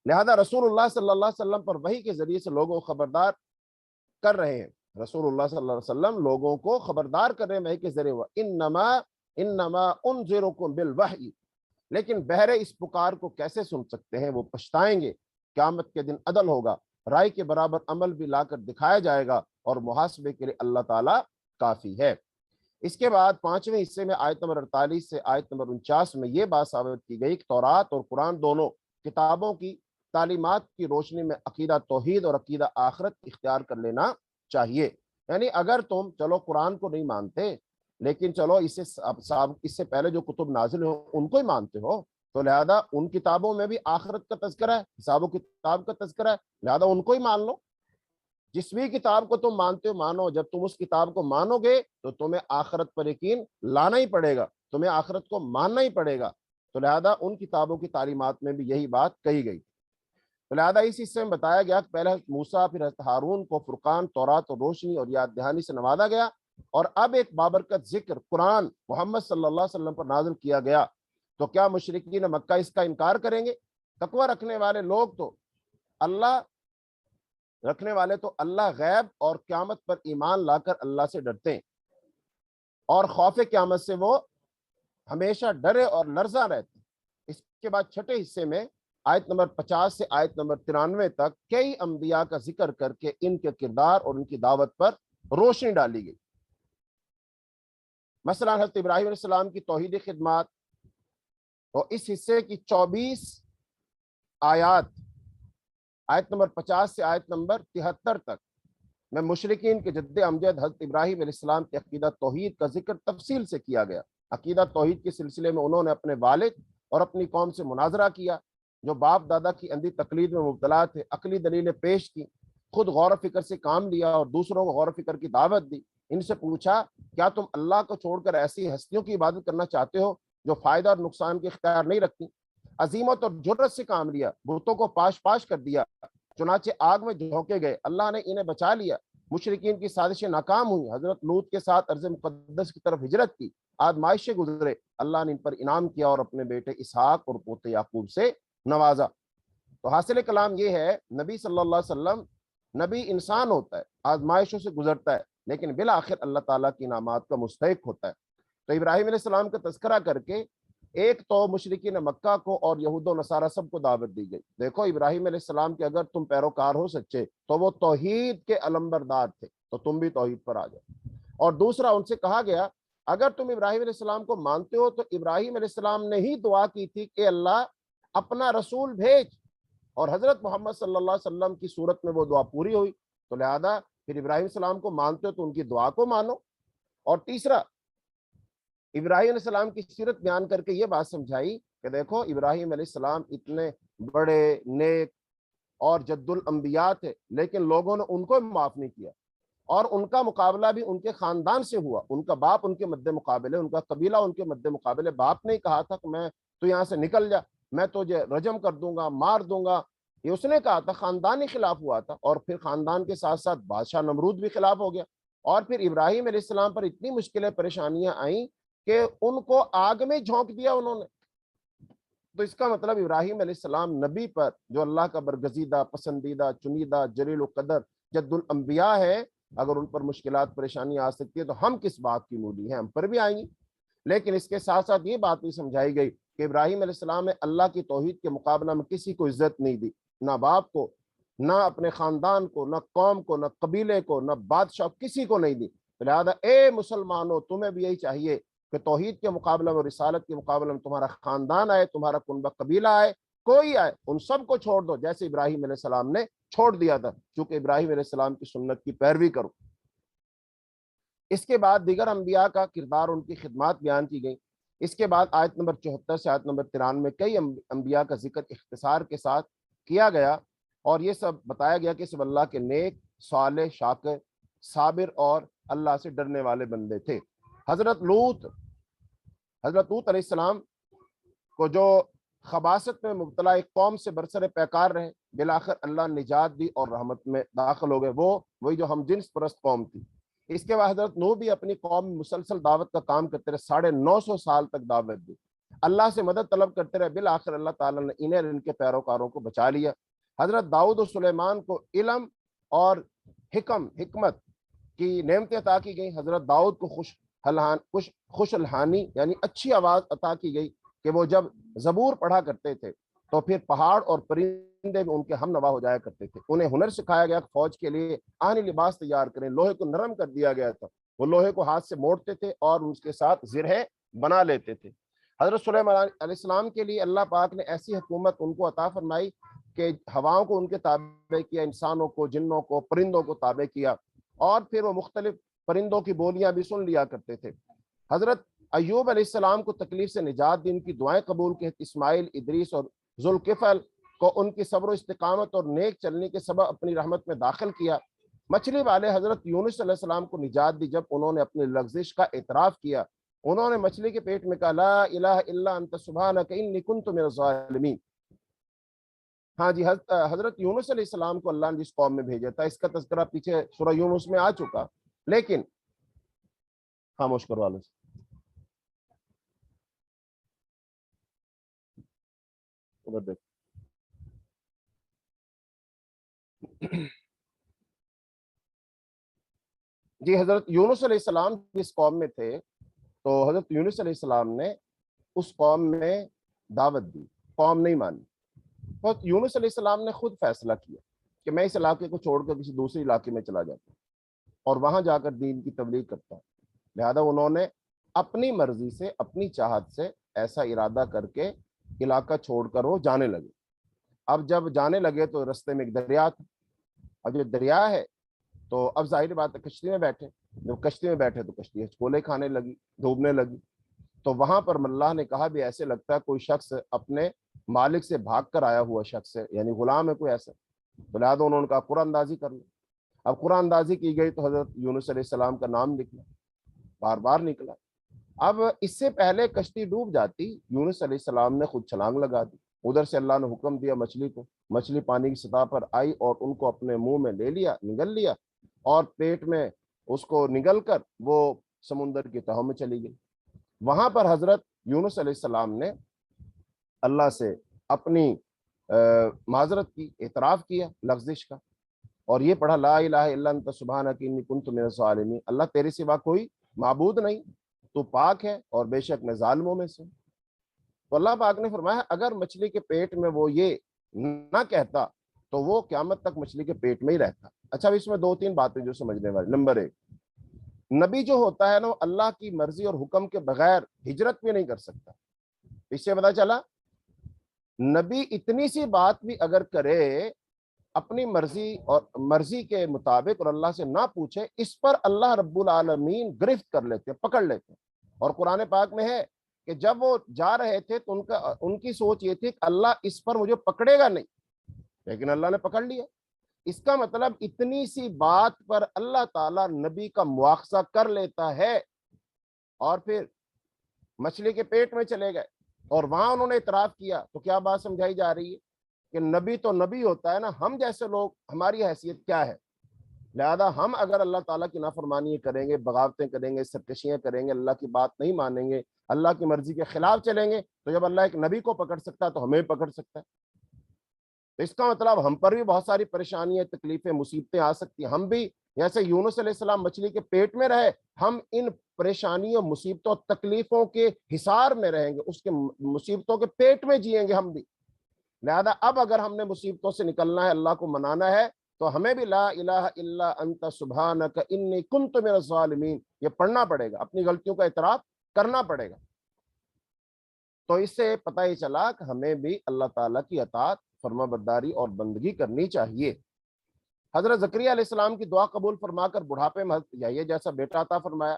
Speaker 1: لہذا رسول اللہ صلی اللہ علیہ وسلم پر وحی کے ذریعے سے لوگوں کو خبردار کر رہے ہیں، رسول اللہ صلی اللہ علیہ وسلم لوگوں کو خبردار کر رہے ہیں وحی کے ذریعے، انما انذرکم بالوحی، لیکن بہرے اس پکار کو کیسے سن سکتے ہیں؟ وہ پچھتائیں گے، قیامت کے دن عدل ہوگا، رائے کے برابر عمل بھی لا کر دکھایا جائے گا، اور محاسبے کے لیے اللہ تعالیٰ کافی ہے۔ اس کے بعد 5ویں حصے میں آیت نمبر 48 سے آیت نمبر 49 میں یہ بات ثابت کی گئی کہ تورات اور قرآن دونوں کتابوں کی تعلیمات کی روشنی میں عقیدہ توحید اور عقیدہ آخرت اختیار کر لینا چاہیے۔ یعنی اگر تم چلو قرآن کو نہیں مانتے، لیکن چلو اس سے پہلے جو کتب نازل ہو ان کو ہی مانتے ہو، تو لہذا ان کتابوں میں بھی آخرت کا تذکرہ ہے، حساب و کتاب کا تذکرہ ہے، لہذا ان کو ہی مان لو۔ جس بھی کتاب کو تم مانتے ہو مانو، جب تم اس کتاب کو مانو گے تو تمہیں آخرت پر یقین لانا ہی پڑے گا، تمہیں آخرت کو ماننا ہی پڑے گا۔ تو لہذا ان کتابوں کی تعلیمات میں بھی یہی بات کہی گئی۔ تو لہذا اس حصے میں بتایا گیا کہ پہلے حضرت موسیٰ پھر حضرت ہارون کو فرقان، تورات اور روشنی اور یاد دہانی سے نوازا گیا، اور اب ایک بابرکت ذکر قرآن محمد صلی اللہ علیہ وسلم پر نازل کیا گیا۔ تو کیا مشرکین مکہ اس کا انکار کریں گے؟ تقوی رکھنے والے لوگ تو اللہ رکھنے والے تو اللہ غیب اور قیامت پر ایمان لا کر اللہ سے ڈرتے ہیں، اور خوف قیامت سے وہ ہمیشہ ڈرے اور لرزاں رہتے ہیں۔ اس کے بعد چھٹے حصے میں آیت نمبر 50 سے آیت نمبر 93 تک کئی انبیاء کا ذکر کر کے ان کے کردار اور ان کی دعوت پر روشنی ڈالی گئی۔ مثلا حضرت ابراہیم علیہ السلام کی توحیدی خدمات، اور اس حصے کی 24 آیات آیت نمبر 50 سے آیت نمبر 73 تک میں مشرکین کے جد امجد حضرت ابراہیم علیہ السلام کے عقیدہ توحید کا ذکر تفصیل سے کیا گیا۔ عقیدہ توحید کے سلسلے میں انہوں نے اپنے والد اور اپنی قوم سے مناظرہ کیا، جو باپ دادا کی اندھی تقلید میں مبتلا تھے، عقلی دلیلیں پیش کی، خود غور و فکر سے کام لیا اور دوسروں کو غور و فکر کی دعوت دی۔ ان سے پوچھا کیا تم اللہ کو چھوڑ کر ایسی ہستیوں کی عبادت کرنا چاہتے ہو جو فائدہ اور نقصان کے اختیار نہیں رکھتی؟ عظیمت اور جرت سے کام لیا، بتوں کو پاش پاش کر دیا، چنانچہ آگ میں جھونکے گئے، اللہ نے انہیں بچا لیا۔ مشرکین کی سازشیں ناکام ہوئی، حضرت لوط کے ساتھ ارض مقدس کی طرف ہجرت کی، آزمائش سے گزرے، اللہ نے ان پر انعام کیا اور اپنے بیٹے اسحاق اور پوتے یعقوب سے نوازا۔ تو حاصل کلام یہ ہے، نبی صلی اللہ علیہ وسلم، نبی انسان ہوتا ہے، آزمائشوں سے گزرتا ہے، لیکن بالآخر اللہ تعالیٰ کی انعامات کا مستحق ہوتا ہے۔ تو ابراہیم علیہ السلام کا تذکرہ کر کے ایک تو مشرکین مکہ کو اور یہود و نصارہ سب کو دعوت دی گئی، دیکھو ابراہیم علیہ السلام کے اگر تم پیروکار ہو سچے تو وہ توحید کے علمبردار تھے، تو تم بھی توحید پر آ جاؤ۔ اور دوسرا ان سے کہا گیا اگر تم ابراہیم علیہ السلام کو مانتے ہو تو ابراہیم علیہ السلام نے ہی دعا کی تھی کہ اللہ اپنا رسول بھیج، اور حضرت محمد صلی اللہ علیہ وسلم کی صورت میں وہ دعا پوری ہوئی، تو لہذا پھر ابراہیم علیہ السلام کو مانتے ہو تو ان کی دعا کو مانو۔ اور تیسرا ابراہیم علیہ السلام کی سیرت بیان کر کے یہ بات سمجھائی کہ دیکھو ابراہیم علیہ السلام اتنے بڑے نیک اور جد الانبیاء تھے، لیکن لوگوں نے ان کو معاف نہیں کیا، اور ان کا مقابلہ بھی ان کے خاندان سے ہوا، ان کا باپ ان کے مد مقابلے، ان کا قبیلہ ان کے مد مقابلے، باپ نے کہا تھا کہ میں تو یہاں سے نکل جا، میں تجھے رجم کر دوں گا، مار دوں گا، یہ اس نے کہا تھا، خاندانی خلاف ہوا تھا، اور پھر خاندان کے ساتھ ساتھ بادشاہ نمرود بھی خلاف ہو گیا، اور پھر ابراہیم علیہ السلام پر اتنی مشکلیں پریشانیاں آئیں کہ ان کو آگ میں جھونک دیا انہوں نے۔ تو اس کا مطلب ابراہیم علیہ السلام نبی پر جو اللہ کا برگزیدہ، پسندیدہ، چنیدہ، جلیل القدر جد الانبیاء ہے، اگر ان پر مشکلات پریشانیاں آ سکتی ہے تو ہم کس بات کی مولی ہیں، ہم پر بھی آئیں گی۔ لیکن اس کے ساتھ ساتھ یہ بات بھی سمجھائی گئی کہ ابراہیم علیہ السلام نے اللہ کی توحید کے مقابلہ میں کسی کو عزت نہیں دی، نہ باپ کو، نہ اپنے خاندان کو، نہ قوم کو، نہ قبیلے کو، نہ بادشاہ، کسی کو نہیں دی۔ لہذا اے مسلمانوں تمہیں بھی یہی چاہیے کہ توحید کے مقابلہ میں، رسالت کے مقابلہ میں تمہارا خاندان آئے، تمہارا کنبہ قبیلہ آئے، کوئی آئے، ان سب کو چھوڑ دو، جیسے ابراہیم علیہ السلام نے چھوڑ دیا تھا، چونکہ ابراہیم علیہ السلام کی سنت کی پیروی کرو۔ اس کے بعد دیگر انبیاء کا کردار، ان کی خدمات بیان کی گئی۔ اس کے بعد آیت نمبر 74 سے آیت نمبر 93 میں کئی انبیاء کا ذکر اختصار کے ساتھ کیا گیا، اور یہ سب بتایا گیا کہ سب اللہ کے نیک، صالح، شاکر، صابر اور اللہ سے ڈرنے والے بندے تھے۔ حضرت لوط علیہ السلام کو جو خباثت میں مبتلا ایک قوم سے برسر پیکار رہے، بالآخر اللہ نجات دی اور رحمت میں داخل ہو گئے، وہی جو ہم جنس پرست قوم تھی۔ اس کے بعد حضرت نوح بھی اپنی قوم میں مسلسل دعوت کا کام کرتے رہے، 950 سال تک دعوت دی، اللہ سے مدد طلب کرتے رہے، بالآخر اللہ تعالیٰ نے انہیں اور ان کے پیروکاروں کو بچا لیا۔ حضرت داؤد و سلیمان کو علم اور حکمت کی نعمتیں عطا کی گئی۔ حضرت داؤد کو خوش الحانی یعنی اچھی آواز عطا کی گئی کہ وہ جب زبور پڑھا کرتے تھے تو پھر پہاڑ اور پرندے بھی ان کے ہم نوا ہو جایا کرتے تھے۔ انہیں ہنر سکھایا گیا، فوج کے لیے آہنی لباس تیار کریں، لوہے کو نرم کر دیا گیا تھا، وہ لوہے کو ہاتھ سے موڑتے تھے اور اس کے ساتھ زرہیں بنا لیتے تھے۔ حضرت سلیمان علیہ السلام کے لیے اللہ پاک نے ایسی حکومت ان کو عطا فرمائی کہ ہواؤں کو ان کے تابع کیا، انسانوں کو، جنوں کو، پرندوں کو تابع کیا، اور پھر وہ مختلف پرندوں کی بولیاں بھی سن لیا کرتے تھے۔ حضرت ایوب علیہ السلام کو تکلیف سے نجات دی، ان کی دعائیں قبول کی، اسماعیل، ادریس اور ذوالکفل کو ان کی صبر و استقامت اور نیک چلنے کے سبب اپنی رحمت میں داخل کیا۔ مچھلی والے حضرت یونس علیہ السلام کو نجات دی، جب انہوں نے اپنی لغزش کا اعتراف کیا، انہوں نے مچھلی کے پیٹ میں کہا لا الہ الا انت سبحانک انی کنت من الظالمین۔ ہاں جی، حضرت یونس علیہ السلام کو اللہ نے جس قوم میں بھیجا تھا، اس کا تذکرہ پیچھے سورہ یونس میں آ چکا، لیکن خاموش کروا لو۔ جی، حضرت یونس علیہ السلام جس قوم میں تھے تو حضرت یونس علیہ السلام نے اس قوم میں دعوت دی، قوم نہیں مانی۔ حضرت یونس علیہ السلام نے خود فیصلہ کیا کہ میں اس علاقے کو چھوڑ کر کسی دوسری علاقے میں چلا جاتا ہوں اور وہاں جا کر دین کی تبلیغ کرتا ہوں۔ لہذا انہوں نے اپنی مرضی سے، اپنی چاہت سے ایسا ارادہ کر کے علاقہ چھوڑ کر وہ جانے لگے۔ اب جب جانے لگے تو رستے میں ایک دریا تھا، اب جو دریا ہے تو اب ظاہر بات ہے کشتی میں بیٹھے، جب کشتی میں بیٹھے تو کشتی ہچکولے کھانے لگی، ڈوبنے لگی، تو وہاں پر اللہ نے کہا بھی ایسے لگتا ہے کوئی شخص اپنے مالک سے بھاگ کر آیا ہوا شخص ہے، یعنی غلام ہے کوئی ایسا۔ تو لہٰذا انہوں نے کہا قرآن اندازی کر لو۔ اب قرآن اندازی کی گئی تو حضرت یونس علیہ السلام کا نام نکلا، بار بار نکلا۔ اب اس سے پہلے کشتی ڈوب جاتی، یونس علیہ السلام نے خود چھلانگ لگا دی، ادھر سے اللہ نے حکم دیا مچھلی کو، مچھلی پانی کی سطح پر آئی اور ان کو اپنے منہ میں لے لیا، نگل لیا، اور پیٹ میں اس کو نگل کر وہ سمندر کی تہوں میں چلی گئی۔ وہاں پر حضرت یونس علیہ السلام نے اللہ سے اپنی معذرت کی، اعتراف کیا لغزش کا، اور یہ پڑھا لا الہ الا انت سبحانک انی کنت من الظالمین، اللہ تیرے سوا کوئی معبود نہیں، تو پاک ہے اور بے شک میں ظالموں میں سے۔ تو اللہ پاک نے فرمایا اگر مچھلی کے پیٹ میں وہ یہ نہ کہتا تو وہ قیامت تک مچھلی کے پیٹ میں ہی رہتا۔ اچھا، اس میں دو تین باتیں جو سمجھنے والی۔ نمبر ایک، نبی جو ہوتا ہے نا، وہ اللہ کی مرضی اور حکم کے بغیر ہجرت بھی نہیں کر سکتا۔ اس سے پتا چلا نبی اتنی سی بات بھی اگر کرے اپنی مرضی کے مطابق اور اللہ سے نہ پوچھے، اس پر اللہ رب العالمین گرفت کر لیتے، پکڑ لیتے۔ اور قرآن پاک میں ہے کہ جب وہ جا رہے تھے تو ان کی سوچ یہ تھی کہ اللہ اس پر مجھے پکڑے گا نہیں، لیکن اللہ نے پکڑ لیا۔ اس کا مطلب اتنی سی بات پر اللہ تعالیٰ نبی کا مواخذہ کر لیتا ہے، اور پھر مچھلی کے پیٹ میں چلے گئے اور وہاں انہوں نے اعتراف کیا۔ تو کیا بات سمجھائی جا رہی ہے کہ نبی تو نبی ہوتا ہے نا، ہم جیسے لوگ، ہماری حیثیت کیا ہے؟ لہذا ہم اگر اللہ تعالیٰ کی نافرمانی کریں گے، بغاوتیں کریں گے، سرکشیاں کریں گے، اللہ کی بات نہیں مانیں گے، اللہ کی مرضی کے خلاف چلیں گے، تو جب اللہ ایک نبی کو پکڑ سکتا ہے تو ہمیں پکڑ سکتا ہے۔ تو اس کا مطلب ہم پر بھی بہت ساری پریشانیاں، تکلیفیں، مصیبتیں آ سکتی ہیں۔ ہم بھی جیسے یونس علیہ السلام مچھلی کے پیٹ میں رہے، ہم ان پریشانیوں، مصیبتوں، تکلیفوں کے حصار میں رہیں گے، اس کے مصیبتوں کے پیٹ میں جئیں گے ہم بھی۔ لہذا اب اگر ہم نے مصیبتوں سے نکلنا ہے، اللہ کو منانا ہے، تو ہمیں بھی لا الہ الا انت سبحانک انی کنت من الظالمین یہ پڑھنا پڑے گا، اپنی غلطیوں کا اعتراف کرنا پڑے گا۔ تو اس سے پتہ ہی چلا کہ ہمیں بھی اللہ تعالیٰ کی اطاعت، فرما برداری اور بندگی کرنی چاہیے۔ حضرت زکریا علیہ السلام کی دعا قبول فرما کر بڑھاپے میں حضرت یحییٰ جیسا بیٹا عطا فرمایا۔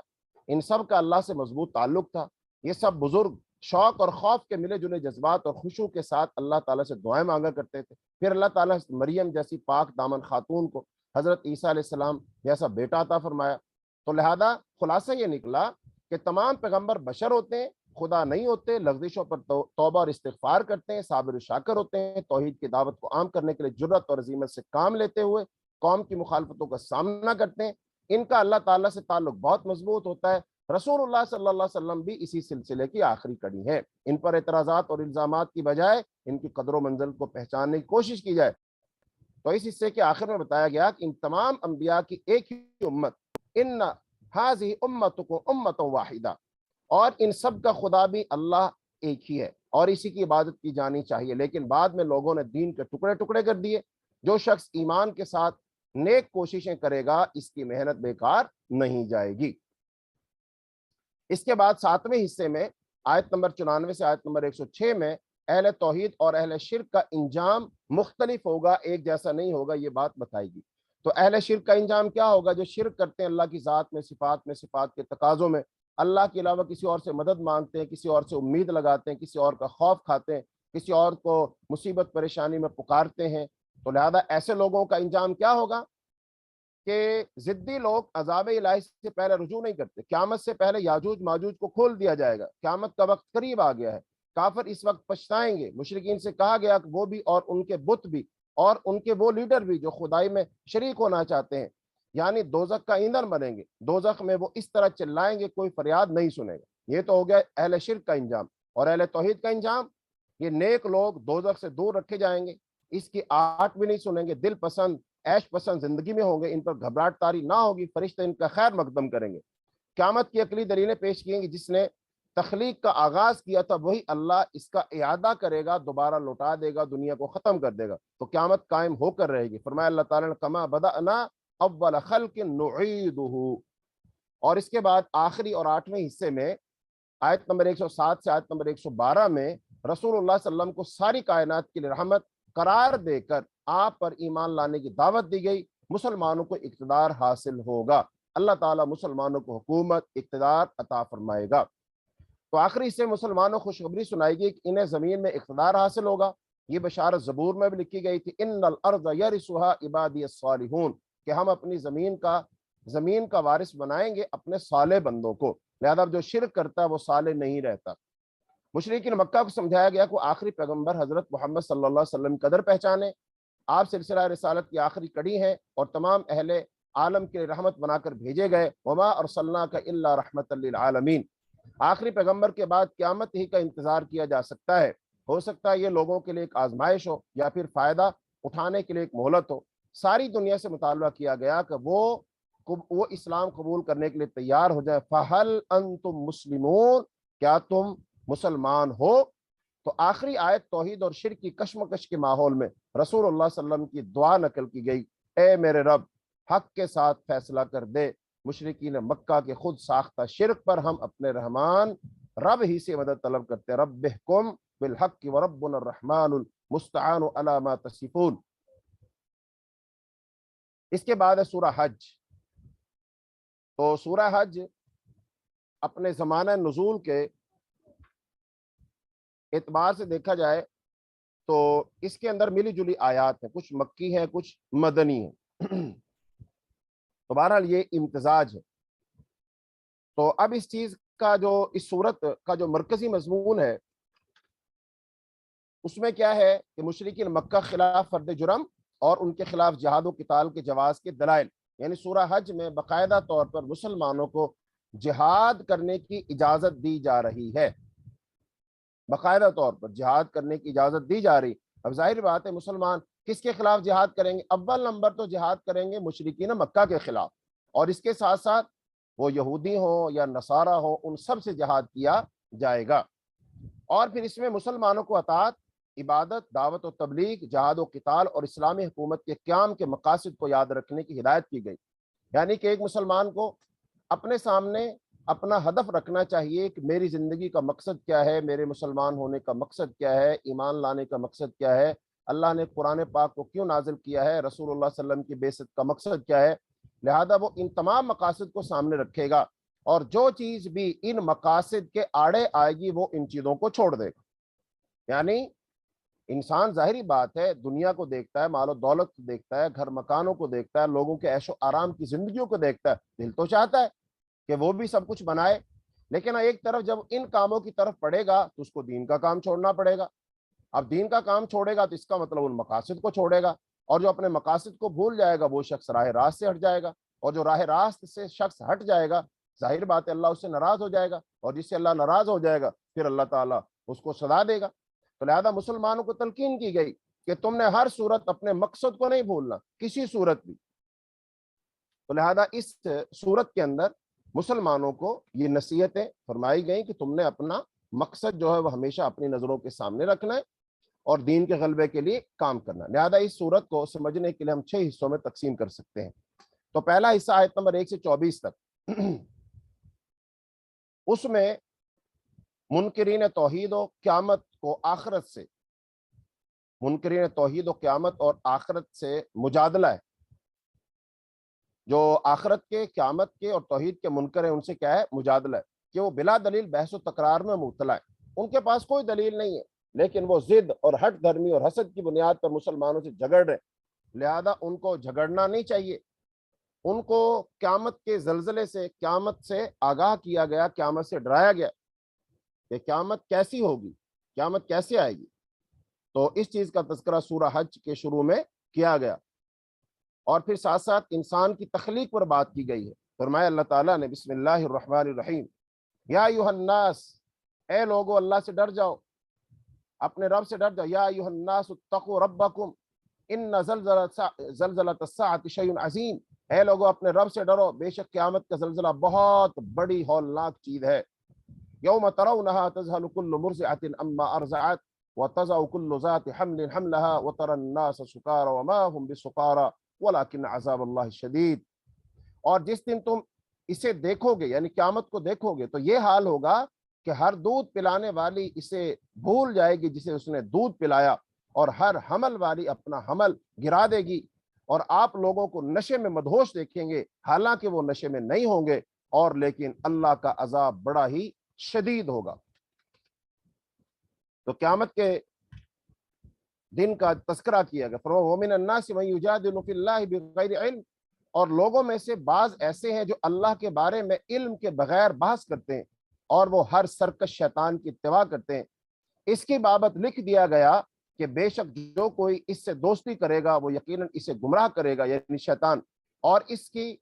Speaker 1: ان سب کا اللہ سے مضبوط تعلق تھا، یہ سب بزرگ شوق اور خوف کے ملے جلے جذبات اور خشوع کے ساتھ اللہ تعالیٰ سے دعائیں مانگا کرتے تھے۔ پھر اللہ تعالیٰ مریم جیسی پاک دامن خاتون کو حضرت عیسیٰ علیہ السلام جیسا بیٹا عطا فرمایا۔ تو لہذا خلاصہ یہ نکلا کہ تمام پیغمبر بشر ہوتے ہیں، خدا نہیں ہوتے، لغزشوں پر توبہ اور استغفار کرتے ہیں، صابر و شاکر ہوتے ہیں، توحید کی دعوت کو عام کرنے کے لیے جرت اور عزیمت سے کام لیتے ہوئے قوم کی مخالفتوں کا سامنا کرتے ہیں۔ ان کا اللہ تعالیٰ سے تعلق بہت مضبوط ہوتا ہے۔ رسول اللہ صلی اللہ علیہ وسلم بھی اسی سلسلے کی آخری کڑی ہے۔ ان پر اعتراضات اور الزامات کی بجائے ان کی قدر و منزل کو پہچاننے کی کوشش کی جائے۔ تو اس حصے کے آخر میں بتایا گیا کہ ان تمام انبیاء کی ایک ہی امت، ان ہذہ امتکم امۃ واحدہ، اور ان سب کا خدا بھی اللہ ایک ہی ہے اور اسی کی عبادت کی جانی چاہیے، لیکن بعد میں لوگوں نے دین کے ٹکڑے ٹکڑے کر دیے۔ جو شخص ایمان کے ساتھ نیک کوششیں کرے گا اس کی محنت بیکار نہیں جائے گی۔ اس کے بعد 7ویں حصے میں آیت نمبر 94 سے آیت نمبر 106 میں اہل توحید اور اہل شرک کا انجام مختلف ہوگا، ایک جیسا نہیں ہوگا، یہ بات بتائی گی۔ تو اہل شرک کا انجام کیا ہوگا؟ جو شرک کرتے ہیں اللہ کی ذات میں، صفات کے تقاضوں میں، اللہ کے علاوہ کسی اور سے مدد مانگتے ہیں، کسی اور سے امید لگاتے ہیں، کسی اور کا خوف کھاتے ہیں، کسی اور کو مصیبت پریشانی میں پکارتے ہیں۔ تو لہذا ایسے لوگوں کا انجام کیا ہوگا کہ ضدی لوگ عذاب الہی سے پہلے رجوع نہیں کرتے۔ قیامت سے پہلے یاجوج ماجوج کو کھول دیا جائے گا، قیامت کا وقت قریب آ گیا ہے، کافر اس وقت پچھتائیں گے۔ مشرکین سے کہا گیا کہ وہ بھی اور ان کے بت بھی اور ان کے وہ لیڈر بھی جو خدائی میں شریک ہونا چاہتے ہیں، یعنی دوزخ کا ایندھن بنیں گے، دوزخ میں وہ اس طرح چلائیں گے کوئی فریاد نہیں سنے گا۔ یہ تو ہو گیا اہل شرک کا انجام۔ اور اہل توحید کا انجام، یہ نیک لوگ دوزخ سے دور رکھے جائیں گے، اس کی آہٹ بھی نہیں سنیں گے، دل پسند عیش پسند زندگی میں ہوں گے، ان پر گھبراہٹ طاری نہ ہوگی، فرشتے ان کا خیر مقدم کریں گے۔ قیامت کی عقلی دلیلیں پیش کی گی، جس نے تخلیق کا آغاز کیا تھا وہی اللہ اس کا اعادہ کرے گا، دوبارہ لوٹا دے گا، دنیا کو ختم کر دے گا، تو قیامت قائم ہو کر رہے گی۔ فرمایا اللہ تعالیٰ نے کما بدأنا اول خلق نعیدہ۔ اور اس کے بعد آخری اور 8ویں حصے میں آیت نمبر 107 سے آیت نمبر 112 میں رسول اللہ صلی اللہ علیہ وسلم کو ساری کائنات کے لیے رحمت قرار دے کر آپ پر ایمان لانے کی دعوت دی گئی۔ مسلمانوں کو اقتدار حاصل ہوگا، اللہ تعالیٰ مسلمانوں کو حکومت اقتدار عطا فرمائے گا۔ تو آخری سے مسلمانوں کو خوشخبری سنائی گئی کہ انہیں زمین میں اقتدار حاصل ہوگا۔ یہ بشارت زبور میں بھی لکھی گئی تھی، ان الارض یرثھا عبادی الصالحون، کہ ہم اپنی زمین کا وارث بنائیں گے اپنے صالح بندوں کو۔ لہذا جو شرک کرتا ہے وہ صالح نہیں رہتا۔ مشرکین مکہ کو سمجھایا گیا کہ اخری پیغمبر حضرت محمد صلی اللہ علیہ وسلم قدر پہچانے، آپ سلسلہ رسالت کی آخری کڑی ہیں اور تمام اہل عالم کے رحمت بنا کر بھیجے گئے۔ وما ارسلناک الا رحمۃ للعالمین۔ آخری پیغمبر کے بعد قیامت ہی کا انتظار کیا جا سکتا ہے۔ ہو سکتا ہے یہ لوگوں کے لیے ایک آزمائش ہو یا پھر فائدہ اٹھانے کے لیے ایک مہلت ہو۔ ساری دنیا سے مطالبہ کیا گیا کہ وہ اسلام قبول کرنے کے لیے تیار ہو جائے۔ فہل انتم مسلمون، کیا تم مسلمان ہو؟ تو آخری آیت توحید اور شرک کی کشمکش کے ماحول میں رسول اللہ صلی اللہ علیہ وسلم کی دعا نقل کی گئی، اے میرے رب حق کے ساتھ فیصلہ کر دے، مشرکین مکہ کے خود ساختہ شرک پر ہم اپنے رحمان رب ہی سے مدد طلب کرتے ہیں۔ رب احکم بالحق وربنا الرحمن المستعان علی ما تصفون۔ اس کے بعد ہے سورہ حج۔ تو سورہ حج اپنے زمانہ نزول کے اعتبار سے دیکھا جائے تو اس کے اندر ملی جلی آیات ہیں، کچھ مکی ہیں کچھ مدنی ہیں، تو بہرحال یہ امتزاج ہے۔ تو اب اس چیز کا اس صورت کا جو مرکزی مضمون ہے اس میں کیا ہے کہ مشرکین مکہ خلاف فرد جرم اور ان کے خلاف جہاد و قتال کے جواز کے دلائل، یعنی سورہ حج میں باقاعدہ طور پر مسلمانوں کو جہاد کرنے کی اجازت دی جا رہی ہے، باقاعدہ طور پر جہاد کرنے کی اجازت دی جا رہی۔ اب ظاہر بات ہے مسلمان کس کے خلاف جہاد کریں گے؟ اول نمبر تو جہاد کریں گے مشرکین مکہ کے خلاف، اور اس کے ساتھ ساتھ وہ یہودی ہوں یا نصارہ ہوں ان سب سے جہاد کیا جائے گا۔ اور پھر اس میں مسلمانوں کو اطاعت، عبادت، دعوت و تبلیغ، جہاد و قتال اور اسلامی حکومت کے قیام کے مقاصد کو یاد رکھنے کی ہدایت کی گئی، یعنی کہ ایک مسلمان کو اپنے سامنے اپنا ہدف رکھنا چاہیے کہ میری زندگی کا مقصد کیا ہے، میرے مسلمان ہونے کا مقصد کیا ہے، ایمان لانے کا مقصد کیا ہے، اللہ نے قرآن پاک کو کیوں نازل کیا ہے، رسول اللہ صلی اللہ علیہ وسلم کی بعثت کا مقصد کیا ہے۔ لہذا وہ ان تمام مقاصد کو سامنے رکھے گا اور جو چیز بھی ان مقاصد کے آڑے آئے گی وہ ان چیزوں کو چھوڑ دے گا۔ یعنی انسان ظاہری بات ہے دنیا کو دیکھتا ہے، مال و دولت کو دیکھتا ہے، گھر مکانوں کو دیکھتا ہے، لوگوں کے عیش و آرام کی زندگیوں کو دیکھتا ہے، دل تو چاہتا ہے کہ وہ بھی سب کچھ بنائے، لیکن ایک طرف جب ان کاموں کی طرف پڑے گا تو اس کو دین کا کام چھوڑنا پڑے گا۔ اب دین کا کام چھوڑے گا تو اس کا مطلب ان مقاصد کو چھوڑے گا، اور جو اپنے مقاصد کو بھول جائے گا وہ شخص راہ راست سے ہٹ جائے گا، اور جو راہ راست سے شخص ہٹ جائے گا ظاہر بات ہے اللہ اس سے ناراض ہو جائے گا، اور جس سے اللہ ناراض ہو جائے گا پھر اللہ تعالیٰ اس کو سزا دے گا۔ تو لہذا مسلمانوں کو تلقین کی گئی کہ تم نے ہر صورت اپنے مقصد کو نہیں بھولنا، کسی صورت بھی۔ تو لہذا اس صورت کے اندر مسلمانوں کو یہ نصیحتیں فرمائی گئیں کہ تم نے اپنا مقصد جو ہے وہ ہمیشہ اپنی نظروں کے سامنے رکھنا ہے اور دین کے غلبے کے لیے کام کرنا۔ لہذا اس صورت کو سمجھنے کے لیے ہم 6 حصوں میں تقسیم کر سکتے ہیں۔ تو پہلا حصہ آیت نمبر 1 سے 24 تک، اس میں منکرین توحید و قیامت کو آخرت سے، منکرین توحید و قیامت اور آخرت سے مجادلہ ہے۔ جو آخرت کے، قیامت کے اور توحید کے منکر ہیں ان سے کیا ہے؟ مجادلہ ہے، کہ وہ بلا دلیل بحث و تکرار میں مبتلا ہے، ان کے پاس کوئی دلیل نہیں ہے لیکن وہ ضد اور ہٹ دھرمی اور حسد کی بنیاد پر مسلمانوں سے جھگڑ رہے، لہذا ان کو جھگڑنا نہیں چاہیے۔ ان کو قیامت کے زلزلے سے، قیامت سے آگاہ کیا گیا، قیامت سے ڈرایا گیا کہ قیامت کیسی ہوگی، قیامت کیسے آئے گی۔ تو اس چیز کا تذکرہ سورہ حج کے شروع میں کیا گیا، اور پھر ساتھ ساتھ انسان کی تخلیق پر بات کی گئی ہے۔ فرمایا اللہ تعالیٰ نے بسم اللہ الرحمن الرحیم، یا ایھا الناس، اے لوگو اللہ سے ڈر جاؤ، اپنے رب سے ڈر جاؤ، یا ایھا الناس اتقوا ربکم ان زلزلۃ الساعۃ شیء عظیم، اے لوگو اپنے رب سے ڈرو، بے شک قیامت کا زلزلہ بہت بڑی ہولناک چیز ہے۔ یوم ترونها تذهل كل مرضعۃ عما ارضعت وتضع كل ذات حمل حملها وترى الناس سکارى وما هم بسکارى ولكن عذاب اللہ شدید۔ اور جس دن تم اسے دیکھو گے، یعنی قیامت کو دیکھو گے، تو یہ حال ہوگا کہ ہر دودھ پلانے والی اسے بھول جائے گی جسے اس نے دودھ پلایا، اور ہر حمل والی اپنا حمل گرا دے گی، اور آپ لوگوں کو نشے میں مدہوش دیکھیں گے حالانکہ وہ نشے میں نہیں ہوں گے، اور لیکن اللہ کا عذاب بڑا ہی شدید ہوگا۔ تو قیامت کے دن کا تذکرہ کیا گیا۔ فرمایا وَمِنَ النَّاسِ مَن يُجَادِلُ فِي اللَّهِ بِغَيْرِ عِلْمٍ، اور لوگوں میں سے بعض ایسے ہیں جو اللہ کے بارے میں علم کے بغیر بحث کرتے ہیں، اور وہ ہر سرکش شیطان کی اتباع کرتے ہیں۔ اس کی بابت لکھ دیا گیا کہ بے شک جو کوئی اس سے دوستی کرے گا وہ یقیناً اسے گمراہ کرے گا، یعنی شیطان، اور اس کی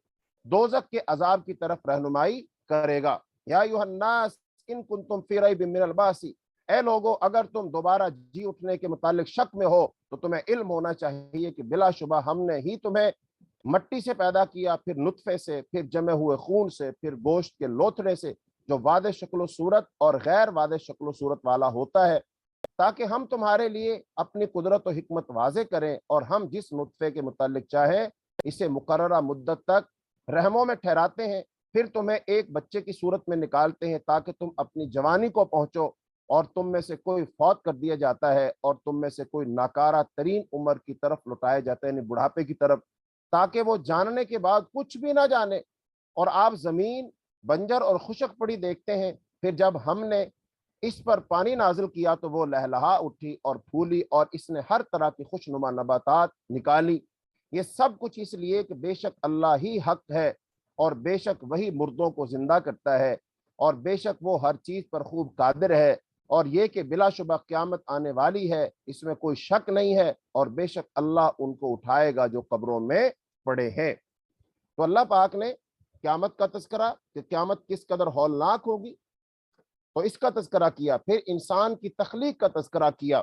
Speaker 1: دوزخ کے عذاب کی طرف رہنمائی کرے گا۔ یا ایھا الناس ان کنتم فی ریب من البعث، اے لوگو اگر تم دوبارہ جی اٹھنے کے متعلق شک میں ہو تو تمہیں علم ہونا چاہیے کہ بلا شبہ ہم نے ہی تمہیں مٹی سے پیدا کیا، پھر نطفے سے، پھر جمے ہوئے خون سے، پھر گوشت کے لوتھڑے سے، جو واضح شکل و صورت اور غیر واضح شکل و صورت والا ہوتا ہے، تاکہ ہم تمہارے لیے اپنی قدرت و حکمت واضح کریں، اور ہم جس نطفے کے متعلق چاہیں اسے مقررہ مدت تک رحموں میں ٹھہراتے ہیں، پھر تمہیں ایک بچے کی صورت میں نکالتے ہیں تاکہ تم اپنی جوانی کو پہنچو، اور تم میں سے کوئی فوت کر دیا جاتا ہے اور تم میں سے کوئی ناکارہ ترین عمر کی طرف لوٹایا جاتا ہے، یعنی بڑھاپے کی طرف، تاکہ وہ جاننے کے بعد کچھ بھی نہ جانے، اور آپ زمین بنجر اور خشک پڑی دیکھتے ہیں، پھر جب ہم نے اس پر پانی نازل کیا تو وہ لہلہا اٹھی اور پھولی، اور اس نے ہر طرح کی خوشنما نباتات نکالی۔ یہ سب کچھ اس لیے کہ بے شک اللہ ہی حق ہے، اور بے شک وہی مردوں کو زندہ کرتا ہے، اور بے شک وہ ہر چیز پر خوب قادر ہے، اور یہ کہ بلا شبہ قیامت آنے والی ہے اس میں کوئی شک نہیں ہے، اور بے شک اللہ ان کو اٹھائے گا جو قبروں میں پڑے ہیں۔ تو اللہ پاک نے قیامت کا تذکرہ کہ قیامت کس قدر ہولناک ہوگی تو اس کا تذکرہ کیا، پھر انسان کی تخلیق کا تذکرہ کیا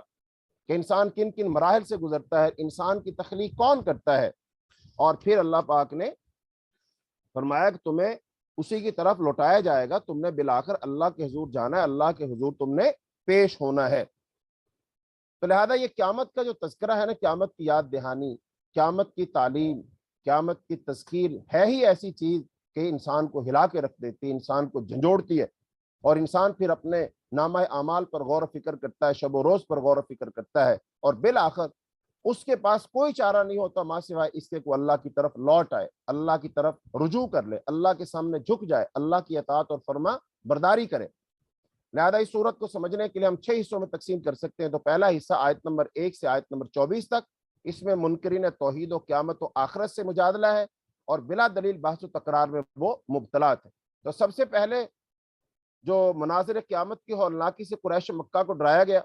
Speaker 1: کہ انسان کن کن مراحل سے گزرتا ہے، انسان کی تخلیق کون کرتا ہے، اور پھر اللہ پاک نے فرمایا کہ تمہیں اسی کی طرف لوٹایا جائے گا، تم نے بالآخر اللہ کے حضور جانا ہے، اللہ کے حضور تم نے پیش ہونا ہے۔ تو لہذا یہ قیامت کا جو تذکرہ ہے نا، قیامت کی یاد دہانی، قیامت کی تعلیم، قیامت کی تذکیر ہے ہی ایسی چیز کہ انسان کو ہلا کے رکھ دیتی ہے، انسان کو جھنجھوڑتی ہے، اور انسان پھر اپنے نامہ اعمال پر غور و فکر کرتا ہے، شب و روز پر غور و فکر کرتا ہے، اور بالآخر اس کے پاس کوئی چارہ نہیں ہوتا ماں سوائے اس کے کو اللہ کی طرف لوٹ آئے، اللہ کی طرف رجوع کر لے، اللہ کے سامنے جھک جائے، اللہ کی اطاعت اور فرما برداری کرے۔ لہذا اس صورت کو سمجھنے کے لیے ہم 6 حصوں میں تقسیم کر سکتے ہیں۔ تو پہلا حصہ آیت نمبر 1 سے آیت نمبر 24 تک، اس میں منکرین توحید و قیامت و آخرت سے مجادلہ ہے اور بلا دلیل بحث و تکرار میں وہ مبتلا تھے۔ تو سب سے پہلے جو مناظر قیامت کی ہولناکی سے قریش مکہ کو ڈرایا گیا،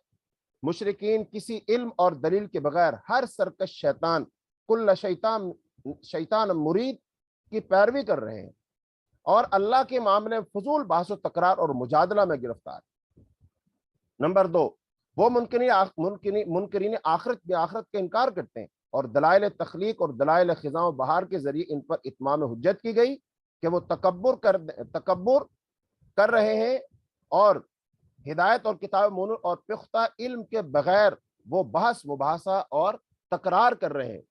Speaker 1: مشرکین کسی علم اور دلیل کے بغیر ہر سرکش شیطان، کل شیطان مرید کی پیروی کر رہے ہیں اور اللہ کے معاملے میں فضول بحث و تکرار اور مجادلہ میں گرفتار۔ نمبر 2، وہ منکرین آخرت آخرت کا انکار کرتے ہیں اور دلائل تخلیق اور دلائل خزاں و بہار کے ذریعے ان پر اتمام حجت کی گئی کہ وہ تکبر کر رہے ہیں اور ہدایت اور کتاب مونر اور پختہ علم کے بغیر وہ بحث مباحثہ اور تکرار کر رہے ہیں،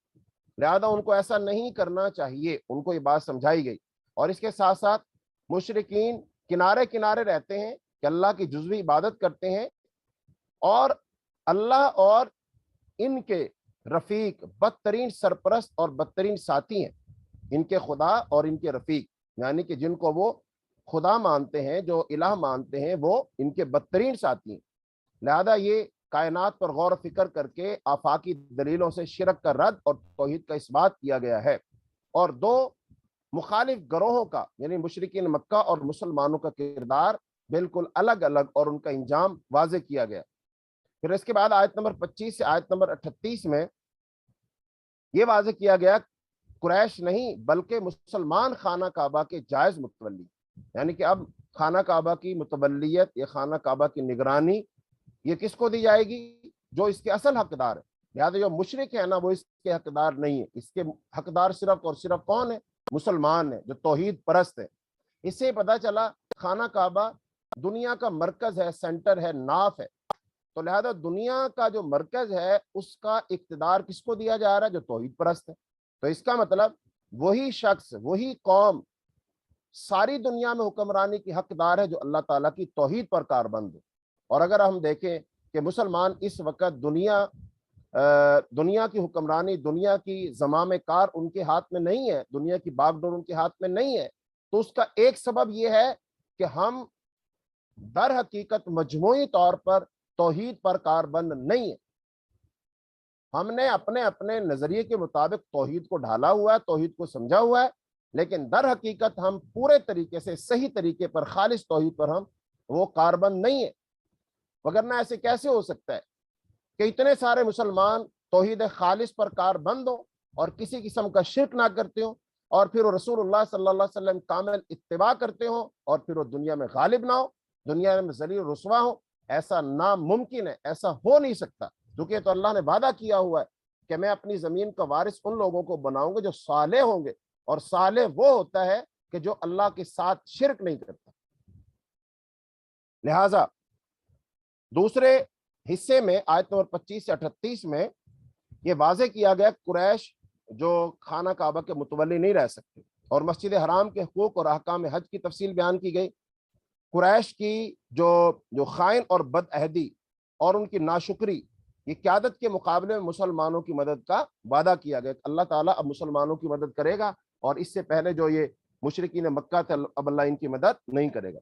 Speaker 1: لہذا ان کو ایسا نہیں کرنا چاہیے۔ ان کو یہ بات سمجھائی گئی۔ اور اس کے ساتھ ساتھ مشرکین کنارے کنارے رہتے ہیں کہ اللہ کی جزوی عبادت کرتے ہیں اور اللہ اور ان کے رفیق بدترین سرپرست اور بدترین ساتھی ہیں، ان کے خدا اور ان کے رفیق، یعنی کہ جن کو وہ خدا مانتے ہیں، جو الہ مانتے ہیں، وہ ان کے بدترین ساتھی ہیں۔ لہذا یہ کائنات پر غور و فکر کر کے آفاقی دلیلوں سے شرک کا رد اور توحید کا اثبات کیا گیا ہے، اور دو مخالف گروہوں کا یعنی مشرکین مکہ اور مسلمانوں کا کردار بالکل الگ الگ اور ان کا انجام واضح کیا گیا۔ پھر اس کے بعد آیت نمبر 25 سے آیت نمبر 38 میں یہ واضح کیا گیا قریش نہیں بلکہ مسلمان خانہ کعبہ کے جائز متولی، یعنی کہ اب خانہ کعبہ کی متولیت یا خانہ کعبہ کی نگرانی یہ کس کو دی جائے گی؟ جو اس کے اصل حقدار ہے۔ لہٰذا جو مشرک ہے نا وہ اس کے حقدار نہیں ہے، اس کے حقدار صرف اور صرف کون ہے؟ مسلمان ہے جو توحید پرست ہے۔ اس سے پتہ چلا خانہ کعبہ دنیا کا مرکز ہے، سینٹر ہے، ناف ہے، تو لہذا دنیا کا جو مرکز ہے اس کا اقتدار کس کو دیا جا رہا ہے؟ جو توحید پرست ہے۔ تو اس کا مطلب وہی شخص، وہی قوم ساری دنیا میں حکمرانی کی حقدار ہے جو اللہ تعالیٰ کی توحید پر کاربند ہے۔ اور اگر ہم دیکھیں کہ مسلمان اس وقت دنیا کی حکمرانی، دنیا کی زمام کار ان کے ہاتھ میں نہیں ہے، دنیا کی باغ ڈور ان کے ہاتھ میں نہیں ہے، تو اس کا ایک سبب یہ ہے کہ ہم در حقیقت مجموعی طور پر توحید پر کاربند نہیں ہے۔ ہم نے اپنے اپنے نظریے کے مطابق توحید کو ڈھالا ہوا ہے، توحید کو سمجھا ہوا ہے، لیکن در حقیقت ہم پورے طریقے سے صحیح طریقے پر خالص توحید پر ہم وہ کاربند نہیں ہے۔ وگرنہ ایسے کیسے ہو سکتا ہے کہ اتنے سارے مسلمان توحید خالص پر کاربند ہوں اور کسی قسم کا شرک نہ کرتے ہوں، اور پھر وہ رسول اللہ صلی اللہ علیہ وسلم کامل اتباع کرتے ہوں، اور پھر وہ دنیا میں غالب نہ ہو، دنیا میں ذلیل و رسوا ہو؟ ایسا ناممکن ہے، ایسا ہو نہیں سکتا، کیونکہ تو اللہ نے وعدہ کیا ہوا ہے کہ میں اپنی زمین کا وارث ان لوگوں کو بناؤں گا جو صالح ہوں گے، اور صالح وہ ہوتا ہے کہ جو اللہ کے ساتھ شرک نہیں کرتا۔ لہذا دوسرے حصے میں آیت نمبر 25 سے 38 میں یہ واضح کیا گیا قریش جو خانہ کعبہ کے متولی نہیں رہ سکتے، اور مسجد حرام کے حقوق اور احکام حج کی تفصیل بیان کی گئی۔ قریش کی جو خائن اور بد عہدی اور ان کی ناشکری، یہ قیادت کے مقابلے میں مسلمانوں کی مدد کا وعدہ کیا گیا۔ اللہ تعالیٰ اب مسلمانوں کی مدد کرے گا، اور اس سے پہلے جو یہ مشرکین مکہ تھے اب اللہ ان کی مدد نہیں کرے گا۔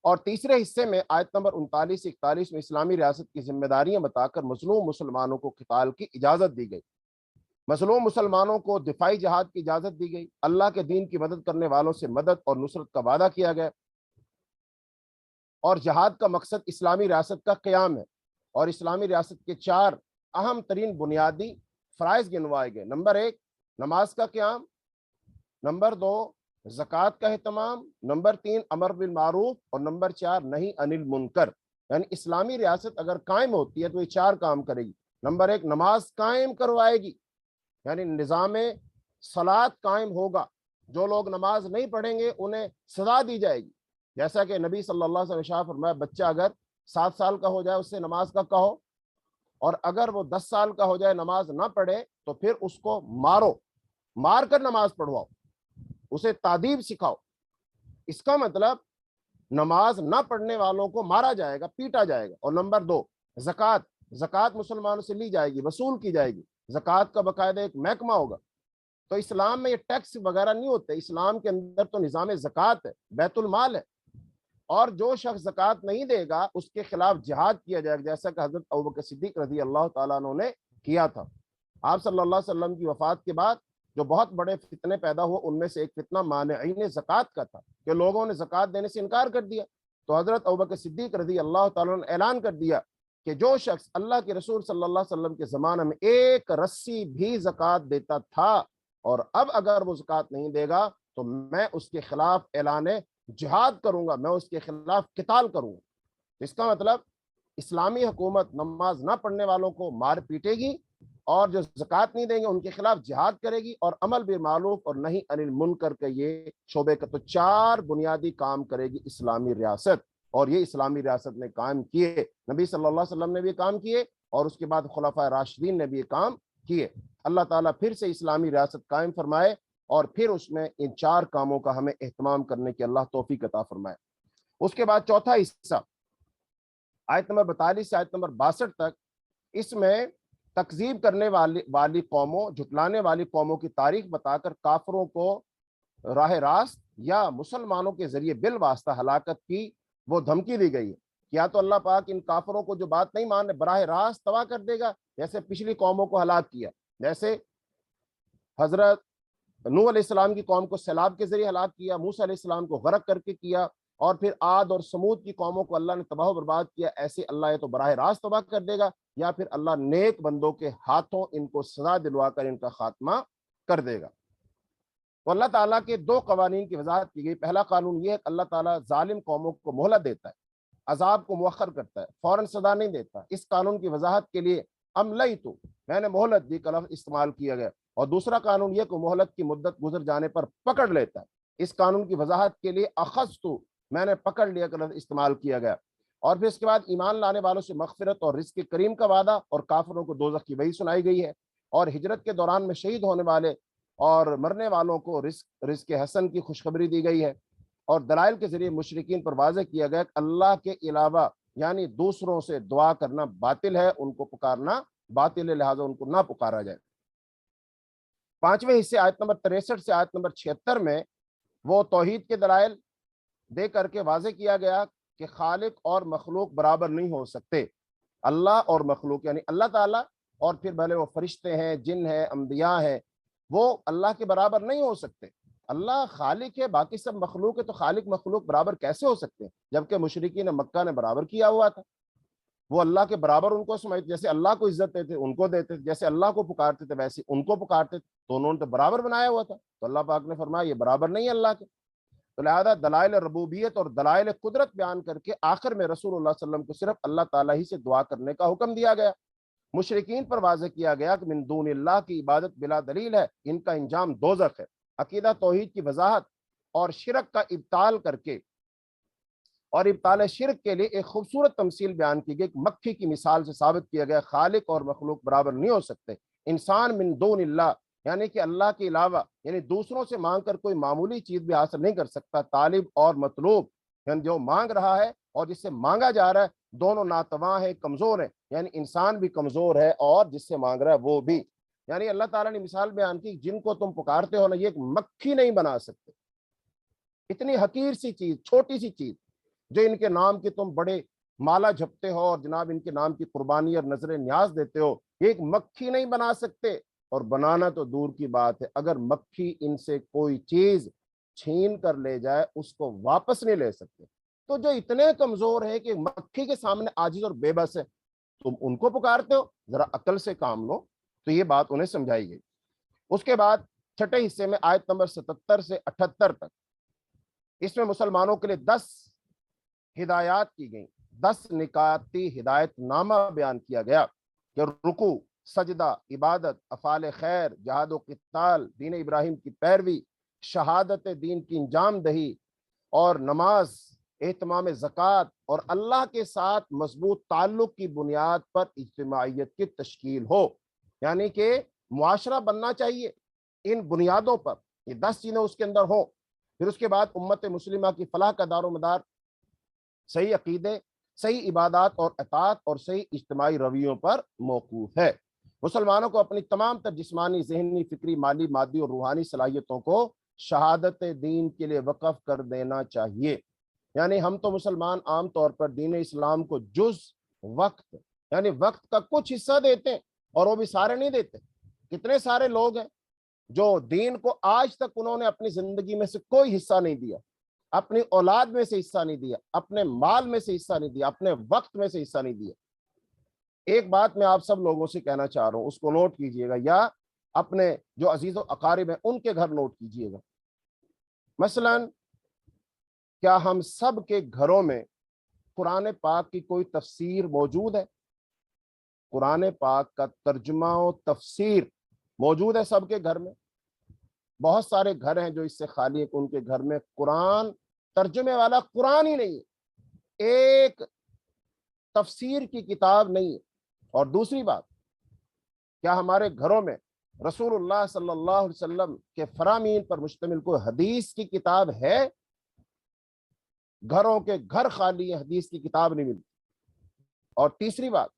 Speaker 1: اور تیسرے حصے میں آیت نمبر 39 سے 41 میں اسلامی ریاست کی ذمہ داریاں بتا کر مظلوم مسلمانوں کو قتال کی اجازت دی گئی، مظلوم مسلمانوں کو دفاعی جہاد کی اجازت دی گئی، اللہ کے دین کی مدد کرنے والوں سے مدد اور نصرت کا وعدہ کیا گیا، اور جہاد کا مقصد اسلامی ریاست کا قیام ہے، اور اسلامی ریاست کے 4 اہم ترین بنیادی فرائض گنوائے گئے۔ نمبر 1 نماز کا قیام، نمبر 2 زکوٰۃ کا اہتمام، نمبر 3 امر بالمعروف، اور نمبر 4 نہی عن المنکر۔ یعنی اسلامی ریاست اگر قائم ہوتی ہے تو یہ 4 کام کرے گی۔ نمبر 1 نماز قائم کروائے گی، یعنی نظام صلاۃ قائم ہوگا، جو لوگ نماز نہیں پڑھیں گے انہیں سزا دی جائے گی، جیسا کہ نبی صلی اللہ علیہ وسلم نے فرمایا بچہ اگر 7 سال کا ہو جائے اس سے نماز کا کہو، اور اگر وہ 10 سال کا ہو جائے نماز نہ پڑھے تو پھر اس کو مارو، مار کر نماز پڑھواؤ، اسے تادیب سکھاؤ۔ اس کا مطلب نماز نہ پڑھنے والوں کو مارا جائے گا، پیٹا جائے گا۔ اور نمبر 2 زکوٰۃ مسلمانوں سے لی جائے گی، وصول کی جائے گی۔ زکوٰۃ کا باقاعدہ ایک محکمہ ہوگا۔ تو اسلام میں یہ ٹیکس وغیرہ نہیں ہوتے، اسلام کے اندر تو نظام زکوٰۃ ہے، بیت المال ہے، اور جو شخص زکوٰۃ نہیں دے گا اس کے خلاف جہاد کیا جائے گا، جیسا کہ حضرت ابوبکر صدیق رضی اللہ تعالیٰ عنہ نے کیا تھا۔ آپ صلی اللہ علیہ وسلم کی وفات کے بعد جو بہت بڑے فتنے پیدا ہوئے، ان میں سے ایک فتنہ مانعین زکوٰۃ کا تھا کہ لوگوں نے زکوٰۃ دینے سے انکار کر دیا۔ تو حضرت ابوبکر صدیق رضی اللہ تعالیٰ عنہ نے اعلان کر دیا کہ جو شخص اللہ کے رسول صلی اللہ علیہ وسلم کے زمانے میں ایک رسی بھی زکوٰۃ دیتا تھا اور اب اگر وہ زکوٰۃ نہیں دے گا تو میں اس کے خلاف اعلان جہاد کروں گا، میں اس کے خلاف قتال کروں گا۔ اس کا مطلب اسلامی حکومت نماز نہ پڑھنے والوں کو مار پیٹے گی، اور جو زکوٰۃ نہیں دیں گے ان کے خلاف جہاد کرے گی، اور امر بالمعروف اور نہی عن المنکر کے یہ شعبے کا تو 4 بنیادی کام کرے گی اسلامی ریاست، اور یہ اسلامی ریاست نے قائم کیے۔ نبی صلی اللہ علیہ وسلم نے بھی کام کیے، اور اس کے بعد خلفائے راشدین نے بھی کام کیے۔ اللہ تعالیٰ پھر سے اسلامی ریاست قائم فرمائے، اور پھر اس میں ان 4 کاموں کا ہمیں اہتمام کرنے کی اللہ توفیق عطا فرمائے۔ اس کے بعد چوتھا حصہ آیت نمبر 42 سے آیت نمبر 62 تک، اس میں تکذیب کرنے والی قوموں، جھٹلانے والی قوموں کی تاریخ بتا کر کافروں کو راہ راست یا مسلمانوں کے ذریعے بالواسطہ ہلاکت کی وہ دھمکی دی گئی ہے۔ یا تو اللہ پاک ان کافروں کو جو بات نہیں مان رہے براہ راست تباہ کر دے گا، جیسے پچھلی قوموں کو ہلاک کیا، جیسے حضرت نوح علیہ السلام کی قوم کو سیلاب کے ذریعے ہلاک کیا، موسیٰ علیہ السلام کو غرق کر کے کیا، اور پھر عاد اور سمود کی قوموں کو اللہ نے تباہ و برباد کیا۔ ایسے اللہ یا تو براہ راست تباہ کر دے گا، یا پھر اللہ نیک بندوں کے ہاتھوں ان کو سزا دلوا کر ان کا خاتمہ کر دے گا۔ تو اللہ تعالیٰ کے 2 قوانین کی وضاحت کی گئی۔ پہلا قانون یہ ہے کہ اللہ تعالیٰ ظالم قوموں کو مہلت دیتا ہے، عذاب کو مؤخر کرتا ہے، فوراً سزا نہیں دیتا۔ اس قانون کی وضاحت کے لیے املیتو، میں نے مہلت دی کا لفظ استعمال کیا گیا۔ اور دوسرا قانون یہ کہ مہلت کی مدت گزر جانے پر پکڑ لیتا ہے۔ اس قانون کی وضاحت کے لیے اخذتو، میں نے پکڑ لیا کا لفظ استعمال کیا گیا۔ اور پھر اس کے بعد ایمان لانے والوں سے مغفرت اور رزق کریم کا وعدہ، اور کافروں کو دوزخ کی وعید سنائی گئی ہے۔ اور ہجرت کے دوران میں شہید ہونے والے اور مرنے والوں کو رزق حسن کی خوشخبری دی گئی ہے۔ اور دلائل کے ذریعے مشرکین پر واضح کیا گیا کہ اللہ کے علاوہ یعنی دوسروں سے دعا کرنا باطل ہے، ان کو پکارنا باطل ہے، لہٰذا ان کو نہ پکارا جائے۔ 5ویں حصے آیت نمبر 63 سے آیت نمبر 76 میں وہ توحید کے دلائل دے کر کے واضح کیا گیا کہ خالق اور مخلوق برابر نہیں ہو سکتے۔ اللہ اور مخلوق یعنی اللہ تعالیٰ، اور پھر بھلے وہ فرشتے ہیں، جن ہیں، انبیاء ہیں، وہ اللہ کے برابر نہیں ہو سکتے۔ اللہ خالق ہے، باقی سب مخلوق ہے، تو خالق مخلوق برابر کیسے ہو سکتے ہیں؟ جبکہ مشرکین مکہ نے برابر کیا ہوا تھا، وہ اللہ کے برابر ان کو سمجھتے، جیسے اللہ کو عزت دیتے ان کو دیتے تھے، جیسے اللہ کو پکارتے تھے ویسے ان کو پکارتے تھے، تو انہوں نے تو برابر بنایا ہوا تھا۔ تو اللہ پاک نے فرمایا یہ برابر نہیں ہے اللہ کے۔ تو لہذا دلائل ربوبیت اور دلائل قدرت بیان کر کے آخر میں رسول اللہ صلی اللہ علیہ وسلم کو صرف اللہ تعالیٰ ہی سے دعا کرنے کا حکم دیا گیا۔ مشرکین پر واضح کیا گیا کہ من دون اللہ کی عبادت بلا دلیل ہے، ان کا انجام دوزخ ہے۔ عقیدہ توحید کی وضاحت اور شرک کا ابطال کر کے، اور ابطال شرک کے لیے ایک خوبصورت تمثیل بیان کی گئی۔ ایک مکھی کی مثال سے ثابت کیا گیا خالق اور مخلوق برابر نہیں ہو سکتے۔ انسان من دون اللہ یعنی کہ اللہ کے علاوہ یعنی دوسروں سے مانگ کر کوئی معمولی چیز بھی حاصل نہیں کر سکتا۔ طالب اور مطلوب یعنی جو مانگ رہا ہے اور جس سے مانگا جا رہا ہے دونوں ناتواں ہیں، کمزور ہیں، یعنی انسان بھی کمزور ہے اور جس سے مانگ رہا ہے وہ بھی۔ یعنی اللہ تعالیٰ نے مثال بیان کی، جن کو تم پکارتے ہو نا، یہ ایک مکھی نہیں بنا سکتے۔ اتنی حقیر سی چیز، چھوٹی سی چیز، جو ان کے نام کی تم بڑے مالا جپتے ہو اور جناب ان کے نام کی قربانی اور نظر نیاز دیتے ہو، یہ ایک مکھی نہیں بنا سکتے۔ اور بنانا تو دور کی بات ہے، اگر مکھی ان سے کوئی چیز چھین کر لے جائے اس کو واپس نہیں لے سکتے۔ تو جو اتنے کمزور ہیں کہ مکھی کے سامنے عاجز اور بے بس ہے، تم ان کو پکارتے ہو، ذرا عقل سے کام لو۔ تو یہ بات انہیں سمجھائی گئی۔ اس کے بعد چھٹے حصے میں آیت نمبر 77 سے 78 تک، اس میں مسلمانوں کے لیے 10 ہدایات کی گئیں، 10 نکاتی ہدایت نامہ بیان کیا گیا کہ رکوع، سجدہ، عبادت، افعال خیر، جہاد و قتال، دین ابراہیم کی پیروی، شہادت دین کی انجام دہی، اور نماز، اہتمام زکوٰۃ، اور اللہ کے ساتھ مضبوط تعلق کی بنیاد پر اجتماعیت کی تشکیل ہو۔ یعنی کہ معاشرہ بننا چاہیے ان بنیادوں پر، یہ 10 چیزیں اس کے اندر ہوں۔ پھر اس کے بعد امت مسلمہ کی فلاح کا دار و مدار صحیح عقیدے، صحیح عبادات اور اطاعت اور صحیح اجتماعی رویوں پر موقوف ہے۔ مسلمانوں کو اپنی تمام تر جسمانی، ذہنی، فکری، مالی، مادی اور روحانی صلاحیتوں کو شہادت دین کے لیے وقف کر دینا چاہیے۔ یعنی ہم تو مسلمان عام طور پر دین اسلام کو جز وقت، یعنی وقت کا کچھ حصہ دیتے ہیں، اور وہ بھی سارے نہیں دیتے۔ کتنے سارے لوگ ہیں جو دین کو آج تک انہوں نے اپنی زندگی میں سے کوئی حصہ نہیں دیا، اپنی اولاد میں سے حصہ نہیں دیا، اپنے مال میں سے حصہ نہیں دیا، اپنے وقت میں سے حصہ نہیں دیا۔ ایک بات میں آپ سب لوگوں سے کہنا چاہ رہا ہوں، اس کو نوٹ کیجئے گا، یا اپنے جو عزیز و اقارب ہیں ان کے گھر نوٹ کیجئے گا۔ مثلا کیا ہم سب کے گھروں میں قرآن پاک کی کوئی تفسیر موجود ہے؟ قرآن پاک کا ترجمہ و تفسیر موجود ہے سب کے گھر میں؟ بہت سارے گھر ہیں جو اس سے خالی ہے کہ ان کے گھر میں قرآن ترجمے والا قرآن ہی نہیں ہے، ایک تفسیر کی کتاب نہیں ہے۔ اور دوسری بات، کیا ہمارے گھروں میں رسول اللہ صلی اللہ علیہ وسلم کے فرامین پر مشتمل کوئی حدیث کی کتاب ہے؟ گھروں کے گھر خالی ہیں، حدیث کی کتاب نہیں ملتی۔ اور تیسری بات،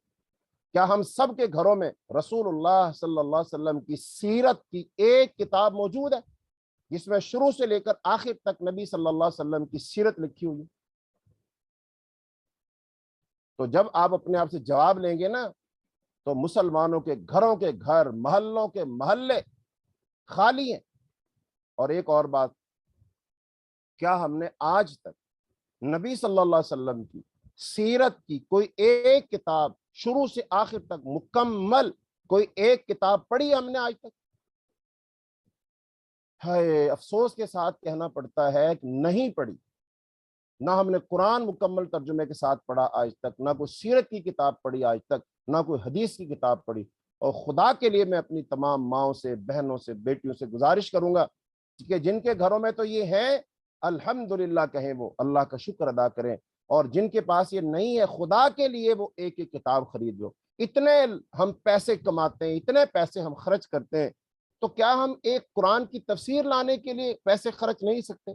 Speaker 1: کیا ہم سب کے گھروں میں رسول اللہ صلی اللہ علیہ وسلم کی سیرت کی ایک کتاب موجود ہے جس میں شروع سے لے کر آخر تک نبی صلی اللہ علیہ وسلم کی سیرت لکھی ہوئی؟ تو جب آپ اپنے آپ سے جواب لیں گے نا، تو مسلمانوں کے گھروں کے گھر، محلوں کے محلے خالی ہیں۔ اور ایک اور بات، کیا ہم نے آج تک نبی صلی اللہ علیہ وسلم کی سیرت کی کوئی ایک کتاب شروع سے آخر تک مکمل کوئی ایک کتاب پڑھی ہم نے آج تک؟ ہے افسوس کے ساتھ کہنا پڑتا ہے کہ نہیں پڑھی۔ نہ ہم نے قرآن مکمل ترجمے کے ساتھ پڑھا آج تک، نہ کوئی سیرت کی کتاب پڑھی آج تک، نہ کوئی حدیث کی کتاب پڑھی۔ اور خدا کے لیے میں اپنی تمام ماؤں سے، بہنوں سے، بیٹیوں سے گزارش کروں گا کہ جن کے گھروں میں تو یہ ہے، الحمدللہ کہیں، وہ اللہ کا شکر ادا کریں، اور جن کے پاس یہ نہیں ہے، خدا کے لیے وہ ایک ایک کتاب خرید لو۔ اتنے ہم پیسے کماتے ہیں، اتنے پیسے ہم خرچ کرتے ہیں، تو کیا ہم ایک قرآن کی تفسیر لانے کے لیے پیسے خرچ نہیں سکتے؟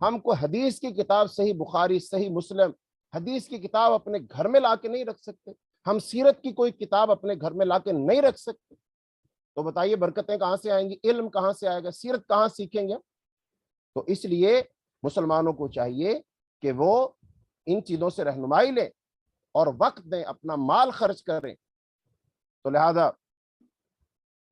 Speaker 1: ہم کو حدیث کی کتاب، صحیح بخاری، صحیح مسلم حدیث کی کتاب اپنے گھر میں لا کے نہیں رکھ سکتے؟ ہم سیرت کی کوئی کتاب اپنے گھر میں لا کے نہیں رکھ سکتے؟ تو بتائیے برکتیں کہاں سے آئیں گی؟ علم کہاں سے آئے گا؟ سیرت کہاں سیکھیں گے؟ تو اس لیے مسلمانوں کو چاہیے کہ وہ ان چیزوں سے رہنمائی لیں اور وقت دیں، اپنا مال خرچ کریں۔ تو لہذا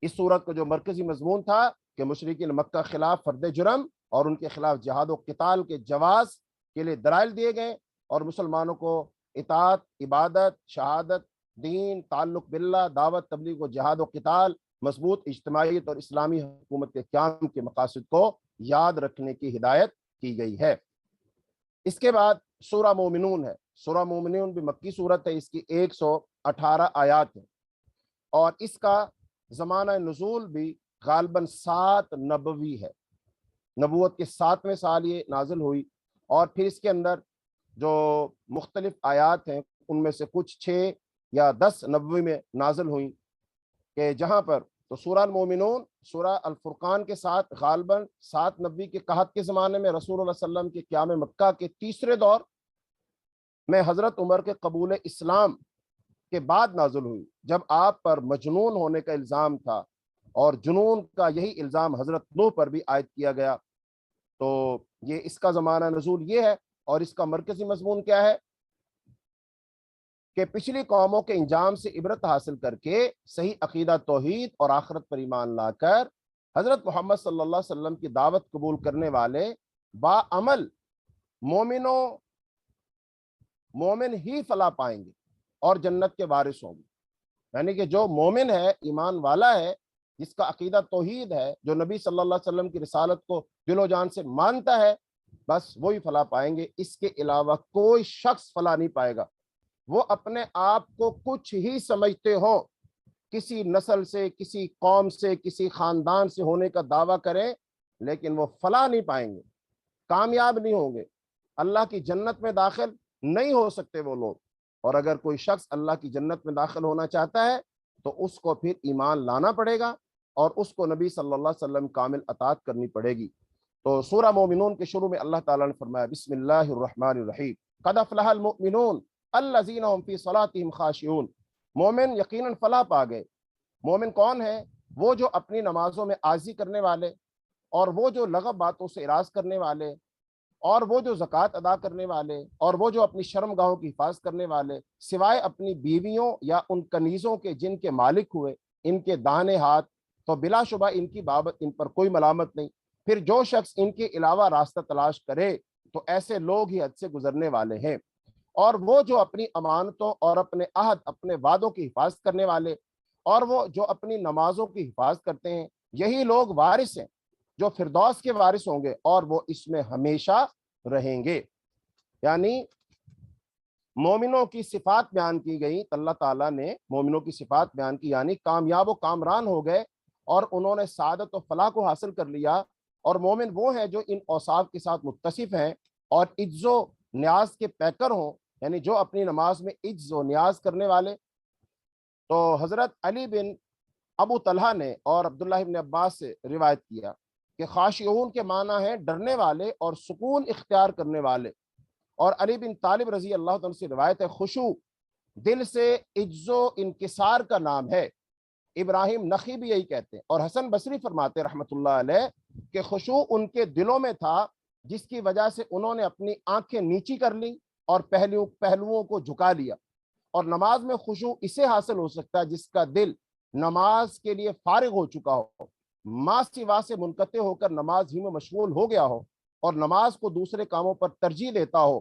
Speaker 1: اس صورت کا جو مرکزی مضمون تھا کہ مشرکین مکہ خلاف فرد جرم اور ان کے خلاف جہاد و قتال کے جواز کے لیے دلائل دیے گئے، اور مسلمانوں کو اطاعت، عبادت، شہادت، دین، تعلق باللہ، دعوت، تبلیغ و جہاد و قتال، مضبوط اجتماعیت اور اسلامی حکومت کے قیام کے مقاصد کو یاد رکھنے کی ہدایت کی گئی ہے۔ اس کے بعد سورہ مومنون ہے۔ سورہ مومنون بھی مکی صورت ہے، اس کی 118 آیات ہیں، اور اس کا زمانہ نزول بھی غالباً 7 نبوی ہے۔ نبوت کے 7ویں سال یہ نازل ہوئی، اور پھر اس کے اندر جو مختلف آیات ہیں ان میں سے کچھ 6 یا 10 نبوی میں نازل ہوئیں، کہ جہاں پر تو سورہ المومنون سورہ الفرقان کے ساتھ غالباً 7 نبوی کے قحط کے زمانے میں رسول اللہ صلی اللہ علیہ وسلم کے قیام مکہ کے تیسرے دور میں حضرت عمر کے قبول اسلام کے بعد نازل ہوئی، جب آپ پر مجنون ہونے کا الزام تھا، اور جنون کا یہی الزام حضرت نوح پر بھی عائد کیا گیا۔ تو یہ اس کا زمانہ نزول یہ ہے، اور اس کا مرکزی مضمون کیا ہے کہ پچھلی قوموں کے انجام سے عبرت حاصل کر کے صحیح عقیدہ توحید اور آخرت پر ایمان لا کر حضرت محمد صلی اللہ علیہ وسلم کی دعوت قبول کرنے والے باعمل مومن ہی فلاح پائیں گے اور جنت کے وارث ہوں گے۔ یعنی کہ جو مومن ہے، ایمان والا ہے، جس کا عقیدہ توحید ہے، جو نبی صلی اللہ علیہ وسلم کی رسالت کو دل و جان سے مانتا ہے، بس وہی فلاح پائیں گے۔ اس کے علاوہ کوئی شخص فلاح نہیں پائے گا۔ وہ اپنے آپ کو کچھ ہی سمجھتے ہوں، کسی نسل سے، کسی قوم سے، کسی خاندان سے ہونے کا دعویٰ کریں، لیکن وہ فلاح نہیں پائیں گے، کامیاب نہیں ہوں گے، اللہ کی جنت میں داخل نہیں ہو سکتے وہ لوگ۔ اور اگر کوئی شخص اللہ کی جنت میں داخل ہونا چاہتا ہے تو اس کو پھر ایمان لانا پڑے گا، اور اس کو نبی صلی اللہ علیہ وسلم کامل اطاعت کرنی پڑے گی۔ تو سورہ مومنون کے شروع میں اللہ تعالیٰ نے فرمایا، بسم اللہ الرحمن الرحیم، قد افلح المؤمنون الذین هم فی صلاتهم خاشعون۔ مومن یقیناً فلاح پا گئے، مومن کون ہے؟ وہ جو اپنی نمازوں میں عاجزی کرنے والے، اور وہ جو لغو باتوں سے اراض کرنے والے، اور وہ جو زکوٰۃ ادا کرنے والے، اور وہ جو اپنی شرم گاہوں کی حفاظت کرنے والے، سوائے اپنی بیویوں یا ان کنیزوں کے جن کے مالک ہوئے ان کے داہنے ہاتھ، تو بلا شبہ ان کی بابت ان پر کوئی ملامت نہیں۔ پھر جو شخص ان کے علاوہ راستہ تلاش کرے تو ایسے لوگ ہی حد سے گزرنے والے ہیں۔ اور وہ جو اپنی امانتوں اور اپنے عہد، اپنے وعدوں کی حفاظت کرنے والے، اور وہ جو اپنی نمازوں کی حفاظت کرتے ہیں، یہی لوگ وارث ہیں جو فردوس کے وارث ہوں گے، اور وہ اس میں ہمیشہ رہیں گے۔ یعنی مومنوں کی صفات بیان کی گئی، اللہ تعالیٰ نے مومنوں کی صفات بیان کی، یعنی کامیاب و کامران ہو گئے اور انہوں نے سعادت و فلاح کو حاصل کر لیا۔ اور مومن وہ ہیں جو ان اوصاف کے ساتھ متصف ہیں اور عجز و نیاز کے پیکر ہوں، یعنی جو اپنی نماز میں عجز و نیاز کرنے والے۔ تو حضرت علی بن ابو طلحہ نے اور عبداللہ ابن عباس سے روایت کیا کہ خاشعون کے معنی ہیں ڈرنے والے اور سکون اختیار کرنے والے، اور علی بن طالب رضی اللہ عنہ سے روایت ہے خشوع دل سے عجز و انکسار کا نام ہے۔ ابراہیم نخی بھی یہی کہتے ہیں، اور حسن بصری فرماتے رحمۃ اللہ علیہ کہ خشوع ان کے دلوں میں تھا، جس کی وجہ سے انہوں نے اپنی آنکھیں نیچی کر لی اور پہلوؤں کو جھکا لیا۔ اور نماز میں خشوع اسے حاصل ہو سکتا ہے جس کا دل نماز کے لیے فارغ ہو چکا ہو، ما سوا سے منقطع ہو کر نماز ہی میں مشغول ہو گیا ہو اور نماز کو دوسرے کاموں پر ترجیح دیتا ہو،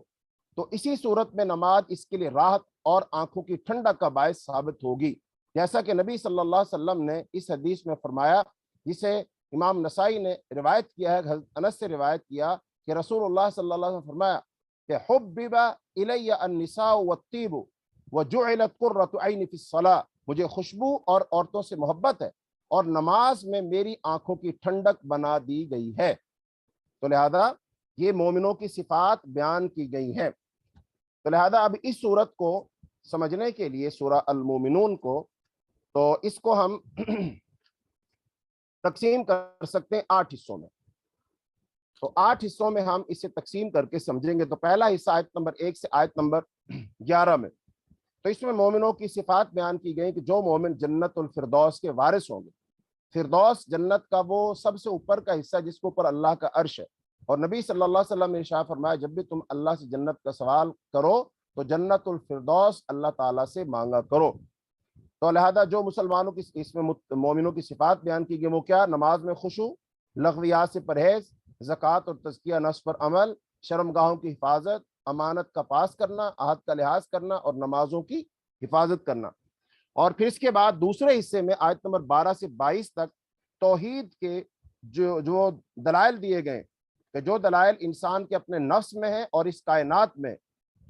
Speaker 1: تو اسی صورت میں نماز اس کے لیے راحت اور آنکھوں کی ٹھنڈک کا باعث ثابت ہوگی، جیسا کہ نبی صلی اللہ علیہ وسلم نے اس حدیث میں فرمایا، جسے امام نسائی نے روایت کیا ہے، حضرت انس سے روایت کیا کہ رسول اللہ صلی اللہ علیہ وسلم فرمایا کہ حبب الی النساء والطیب وجعلت قرۃ عینی فی الصلاۃ، مجھے خوشبو اور عورتوں سے محبت ہے اور نماز میں میری آنکھوں کی ٹھنڈک بنا دی گئی ہے۔ تو لہذا یہ مومنوں کی صفات بیان کی گئی ہیں۔ تو لہذا اب اس صورت کو سمجھنے کے لیے، سورہ المومنون کو، تو اس کو ہم تقسیم کر سکتے ہیں 8 حصوں میں۔ تو 8 حصوں میں ہم اسے تقسیم کر کے سمجھیں گے۔ تو پہلا حصہ آیت نمبر 1 سے آیت نمبر 11 میں، تو اس میں مومنوں کی صفات بیان کی گئی کہ جو مومن جنت الفردوس کے وارث ہوں گے۔ فردوس جنت کا وہ سب سے اوپر کا حصہ جس کے اوپر اللہ کا عرش ہے، اور نبی صلی اللہ علیہ وسلم نے ارشاد فرمایا جب بھی تم اللہ سے جنت کا سوال کرو تو جنت الفردوس اللہ تعالیٰ سے مانگا کرو۔ تو لہذا جو مسلمانوں کی اس میں مومنوں کی صفات بیان کی گئی وہ کیا؟ نماز میں خشوع، لغویات سے پرہیز، زکوٰۃ اور تزکیہ نفس پر عمل، شرم گاہوں کی حفاظت، امانت کا پاس کرنا، عہد کا لحاظ کرنا اور نمازوں کی حفاظت کرنا۔ اور پھر اس کے بعد دوسرے حصے میں آیت نمبر 12 سے 22 تک توحید کے جو دلائل دیے گئے کہ جو دلائل انسان کے اپنے نفس میں ہیں اور اس کائنات میں،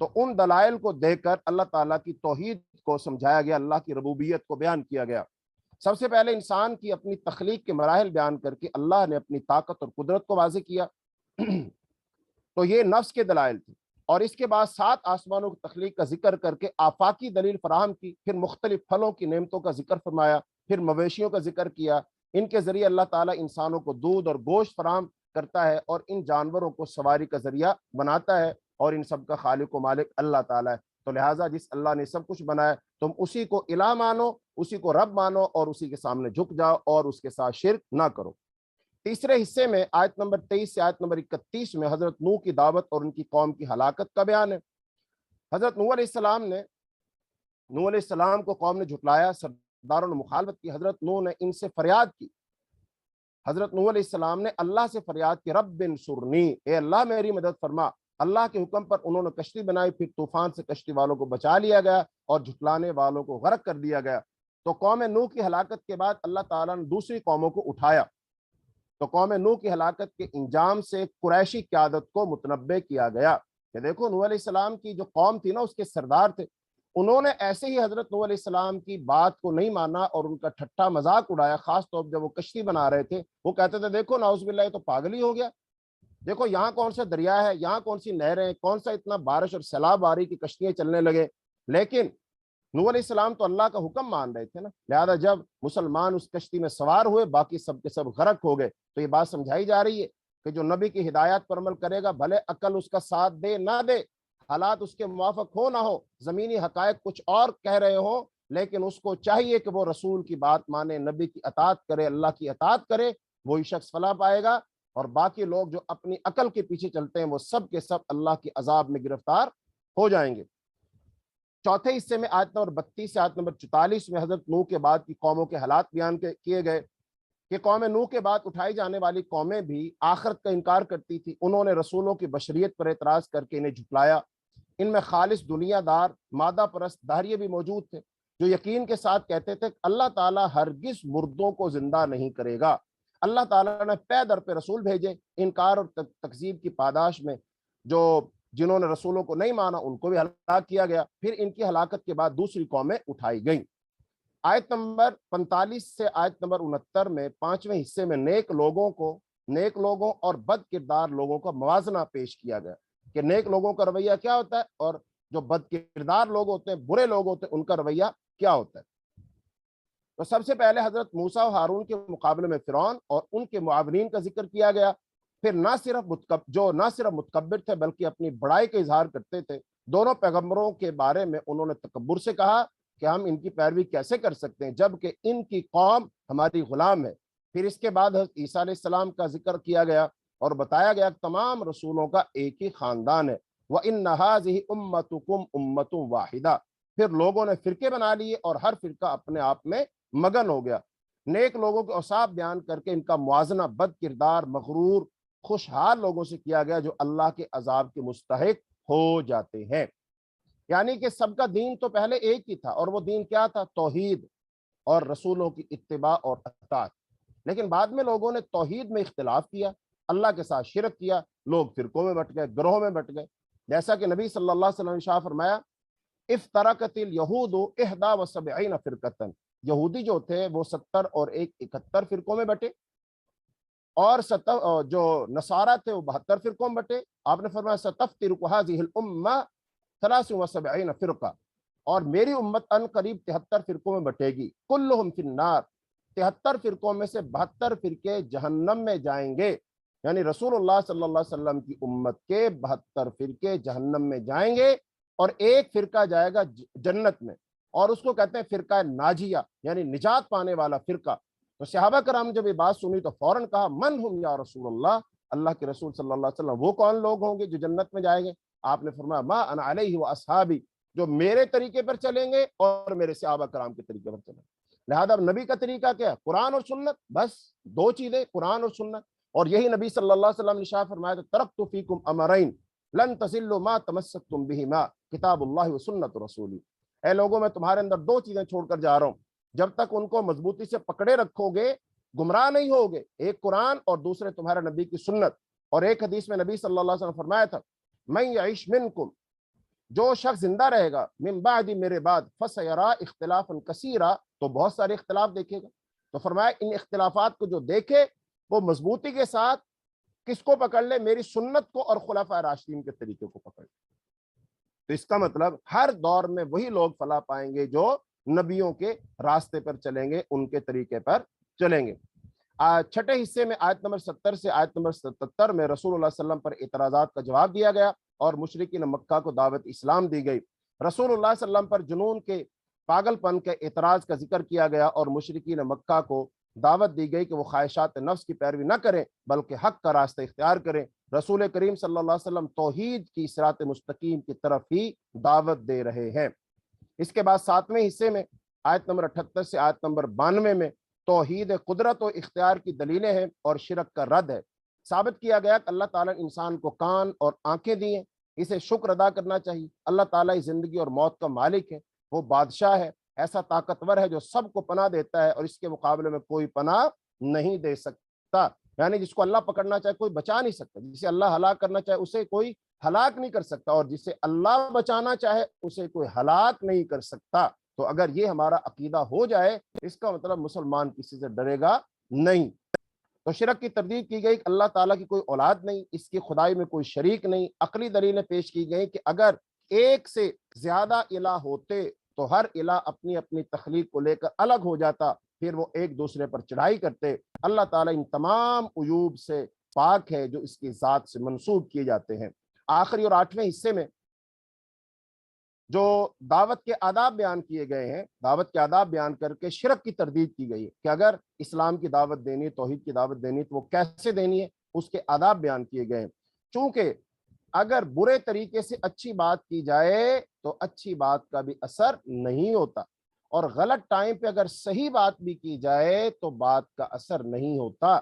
Speaker 1: تو ان دلائل کو دیکھ کر اللہ تعالیٰ کی توحید کو سمجھایا گیا، اللہ کی ربوبیت کو بیان کیا گیا۔ سب سے پہلے انسان کی اپنی تخلیق کے مراحل بیان کر کے اللہ نے اپنی طاقت اور قدرت کو واضح کیا تو یہ نفس کے دلائل تھے۔ اور اس کے بعد 7 آسمانوں کی تخلیق کا ذکر کر کے آفاقی دلیل فراہم کی، پھر مختلف پھلوں کی نعمتوں کا ذکر فرمایا، پھر مویشیوں کا ذکر کیا، ان کے ذریعے اللہ تعالیٰ انسانوں کو دودھ اور گوشت فراہم کرتا ہے اور ان جانوروں کو سواری کا ذریعہ بناتا ہے، اور ان سب کا خالق و مالک اللہ تعالیٰ ہے۔ تو لہٰذا جس اللہ نے سب کچھ بنایا تم اسی کو الہ مانو، اسی کو رب مانو اور اسی کے سامنے جھک جاؤ اور اس کے ساتھ شرک نہ کرو۔ تیسرے حصے میں آیت نمبر 23 سے آیت نمبر 31 میں حضرت نوح کی دعوت اور ان کی قوم کی ہلاکت کا بیان ہے۔ حضرت نوح علیہ السلام کو قوم نے جھٹلایا، سرداروں نے مخالفت کی، حضرت نوح نے ان سے فریاد کی۔ حضرت نوح علیہ السلام نے اللہ سے فریاد کی، رب انصرنی، اے اللہ میری مدد فرما۔ اللہ کے حکم پر انہوں نے کشتی بنائی، پھر طوفان سے کشتی والوں کو بچا لیا گیا اور جھٹلانے والوں کو غرق کر دیا گیا۔ تو قوم نوح کی ہلاکت کے بعد اللہ تعالیٰ نے دوسری قوموں کو اٹھایا، تو قوم نوح کی ہلاکت کے انجام سے قریشی قیادت کو متنبع کیا گیا کہ دیکھو نوح علیہ السلام کی جو قوم تھی نا، اس کے سردار تھے، انہوں نے ایسے ہی حضرت نوح علیہ السلام کی بات کو نہیں مانا اور ان کا ٹھٹا مذاق اڑایا، خاص طور پر جب وہ کشتی بنا رہے تھے وہ کہتے تھے دیکھو نعوذ باللہ یہ تو پاگل ہی ہو گیا، دیکھو یہاں کون سا دریا ہے، یہاں کون سی نہریں ہیں، کون سا اتنا بارش اور سیلاب آ رہی کہ کشتیاں چلنے لگے۔ لیکن نوح علیہ السلام تو اللہ کا حکم مان رہے تھے نا، لہذا جب مسلمان اس کشتی میں سوار ہوئے باقی سب کے سب غرق ہو گئے۔ تو یہ بات سمجھائی جا رہی ہے کہ جو نبی کی ہدایات پر عمل کرے گا، بھلے عقل اس کا ساتھ دے نہ دے، حالات اس کے موافق ہو نہ ہو، زمینی حقائق کچھ اور کہہ رہے ہوں، لیکن اس کو چاہیے کہ وہ رسول کی بات مانے، نبی کی اطاعت کرے، اللہ کی اطاعت کرے، وہی شخص فلاح پائے گا۔ اور باقی لوگ جو اپنی عقل کے پیچھے چلتے ہیں وہ سب کے سب اللہ کی عذاب میں گرفتار ہو جائیں گے۔ چوتھے حصے میں آیت نمبر 32 سے آیت نمبر 44 میں حضرت نوح کے بعد کی قوموں کے حالات بیان کیے گئے کہ قوم نوح کے بعد اٹھائی جانے والی قومیں بھی آخرت کا انکار کرتی تھی، انہوں نے رسولوں کی بشریت پر اعتراض کر کے انہیں جھٹلایا۔ ان میں خالص دنیا دار، مادہ پرست داہریے بھی موجود تھے جو یقین کے ساتھ کہتے تھے کہ اللہ تعالیٰ ہرگز مردوں کو زندہ نہیں کرے گا۔ اللہ تعالیٰ نے پے در پہ رسول بھیجے، انکار اور تکذیب کی پاداش میں جنہوں نے رسولوں کو نہیں مانا ان کو بھی ہلاک کیا گیا۔ پھر ان کی ہلاکت کے بعد دوسری قومیں اٹھائی گئیں۔ آیت نمبر 45 سے آیت نمبر 69 میں پانچویں حصے میں نیک لوگوں اور بد کردار لوگوں کا موازنہ پیش کیا گیا کہ نیک لوگوں کا رویہ کیا ہوتا ہے اور جو بد کردار لوگ ہوتے ہیں، برے لوگ ہوتے ہیں، ان کا رویہ کیا ہوتا ہے۔ تو سب سے پہلے حضرت موسیٰ و ہارون کے مقابلے میں فرعون اور ان کے معاونین کا ذکر کیا گیا۔ پھر نہ صرف متکبر تھے بلکہ اپنی بڑائی کا اظہار کرتے تھے، دونوں پیغمبروں کے بارے میں انہوں نے تکبر سے کہا کہ ہم ان کی پیروی کیسے کر سکتے ہیں جبکہ ان کی قوم ہماری غلام ہے۔ پھر اس کے بعد حضرت عیسیٰ علیہ السلام کا ذکر کیا گیا اور بتایا گیا کہ تمام رسولوں کا ایک ہی خاندان ہے، وَإِنَّ هَٰذِهِ أُمَّتُكُمْ أُمَّةٌ وَاحِدَةٌ۔ پھر لوگوں نے فرقے بنا لیے اور ہر فرقہ اپنے آپ میں مگن ہو گیا۔ نیک لوگوں کے اوصاف بیان کر کے ان کا موازنہ بد کردار، مغرور، خوشحال لوگوں سے کیا گیا جو اللہ کے عذاب کے مستحق ہو جاتے ہیں۔ یعنی کہ سب کا دین تو پہلے ایک ہی تھا، اور وہ دین کیا تھا؟ توحید اور رسولوں کی اتباع اور اطاعت۔ لیکن بعد میں لوگوں نے توحید میں اختلاف کیا، اللہ کے ساتھ شرک کیا، لوگ فرقوں میں بٹ گئے، گروہوں میں بٹ گئے۔ جیسا کہ نبی صلی اللہ علیہ وسلم نے ارشاد فرمایا، افترقت الیہود 71 فرقۃ، یہودی جو تھے وہ 70 اور 71 فرقوں میں بٹے، اور جو نصارہ تھے وہ 72 فرقوں میں بٹے۔ آپ نے فرمایا ستفترق هذه الامہ 73 فرقہ، اور میری امت ان قریب 73 فرقوں میں بٹے گی، کلہم فی النار، 73 فرقوں میں سے 72 فرقے جہنم میں جائیں گے۔ یعنی رسول اللہ صلی اللہ علیہ وسلم کی امت کے 72 فرقے جہنم میں جائیں گے اور ایک فرقہ جائے گا جنت میں، اور اس کو کہتے ہیں فرقہ ناجیہ، یعنی نجات پانے والا فرقہ۔ تو صحابہ کرام نے جب یہ بات سنی تو فوراً کہا، من ہم یا رسول اللہ، اللہ کے رسول صلی اللہ علیہ وسلم وہ کون لوگ ہوں گے جو جنت میں جائیں گے؟ آپ نے فرمایا، ما انا علیہ و اصحابی، جو میرے طریقے پر چلیں گے اور میرے صحابہ کرام کے طریقے پر چلیں گے۔ لہذا نبی کا طریقہ کیا ہے؟ قرآن اور سنت، بس دو چیزیں، قرآن اور سنت۔ اور یہی نبی صلی اللہ علیہ وسلم نے ارشاد فرمایا کہ ترکت فیکم امرین لن تضلوا ما تمسکتم بہما، کتاب اللہ و سنت رسولی۔ اے لوگوں، میں تمہارے اندر دو چیزیں چھوڑ کر جا رہا ہوں، جب تک ان کو مضبوطی سے پکڑے رکھو گے گمراہ نہیں ہوگے۔ ایک قرآن اور دوسرے تمہارا نبی کی سنت۔ اور ایک حدیث میں نبی صلی اللہ علیہ وسلم فرمایا تھا، من یعیش منکم، جو شخص زندہ رہے گا، من بعدی، میرے بعد، فسیرا اختلافا کثیرا، تو بہت سارے اختلاف دیکھے گا۔ تو فرمایا ان اختلافات کو جو دیکھے وہ مضبوطی کے ساتھ کس کو پکڑ لے؟ میری سنت کو اور خلفائے راشدین کے طریقے کو پکڑ لے۔ تو اس کا مطلب ہر دور میں وہی لوگ فلاح پائیں گے جو نبیوں کے راستے پر چلیں گے، ان کے طریقے پر چلیں گے۔ چھٹے حصے میں آیت نمبر 70 سے آیت نمبر 77 میں رسول اللہ صلی اللہ علیہ وسلم پر اعتراضات کا جواب دیا گیا اور مشرکین مکہ کو دعوت اسلام دی گئی۔ رسول اللہ صلی اللہ علیہ وسلم پر جنون کے، پاگل پن کے اعتراض کا ذکر کیا گیا اور مشرکین مکہ کو دعوت دی گئی کہ وہ خواہشات نفس کی پیروی نہ کریں بلکہ حق کا راستہ اختیار کریں۔ رسول کریم صلی اللہ علیہ وسلم توحید کی صراط مستقیم کی طرف ہی دعوت دے رہے ہیں۔ اس کے بعد 7ویں حصے میں آیت نمبر 78 سے آیت نمبر 92 میں توحید قدرت و اختیار کی دلیلیں ہیں اور شرک کا رد ہے۔ ثابت کیا گیا کہ اللہ تعالیٰ نے انسان کو کان اور آنکھیں دی ہیں، اسے شکر ادا کرنا چاہیے۔ اللہ تعالیٰ زندگی اور موت کا مالک ہے، وہ بادشاہ ہے، ایسا طاقتور ہے جو سب کو پناہ دیتا ہے اور اس کے مقابلے میں کوئی پناہ نہیں دے سکتا۔ یعنی جس کو اللہ پکڑنا چاہے کوئی بچا نہیں سکتا، جسے اللہ ہلاک کرنا چاہے اسے کوئی ہلاک نہیں کر سکتا، اور جسے اللہ بچانا چاہے اسے کوئی ہلاک نہیں کر سکتا۔ تو اگر یہ ہمارا عقیدہ ہو جائے اس کا مطلب مسلمان کسی سے ڈرے گا نہیں۔ تو شرک کی تردید کی گئی کہ اللہ تعالیٰ کی کوئی اولاد نہیں، اس کی خدائی میں کوئی شریک نہیں۔ عقلی دلیلیں پیش کی گئی کہ اگر ایک سے زیادہ الہ ہوتے تو ہر الہ اپنی اپنی تخلیق کو لے کر الگ ہو جاتا، پھر وہ ایک دوسرے پر چڑھائی کرتے۔ اللہ تعالیٰ ان تمام عیوب سے پاک ہے جو اس کی ذات سے منسوب کیے جاتے ہیں۔ آخری اور 8ویں حصے میں جو دعوت کے آداب بیان کیے گئے ہیں، دعوت کے آداب بیان کر کے شرک کی تردید کی گئی ہے کہ اگر اسلام کی دعوت دینی ہے، توحید کی دعوت دینی ہے تو وہ کیسے دینی ہے، اس کے آداب بیان کیے گئے ہیں۔ چونکہ اگر برے طریقے سے اچھی بات کی جائے تو اچھی بات کا بھی اثر نہیں ہوتا، اور غلط ٹائم پہ اگر صحیح بات بھی کی جائے تو بات کا اثر نہیں ہوتا۔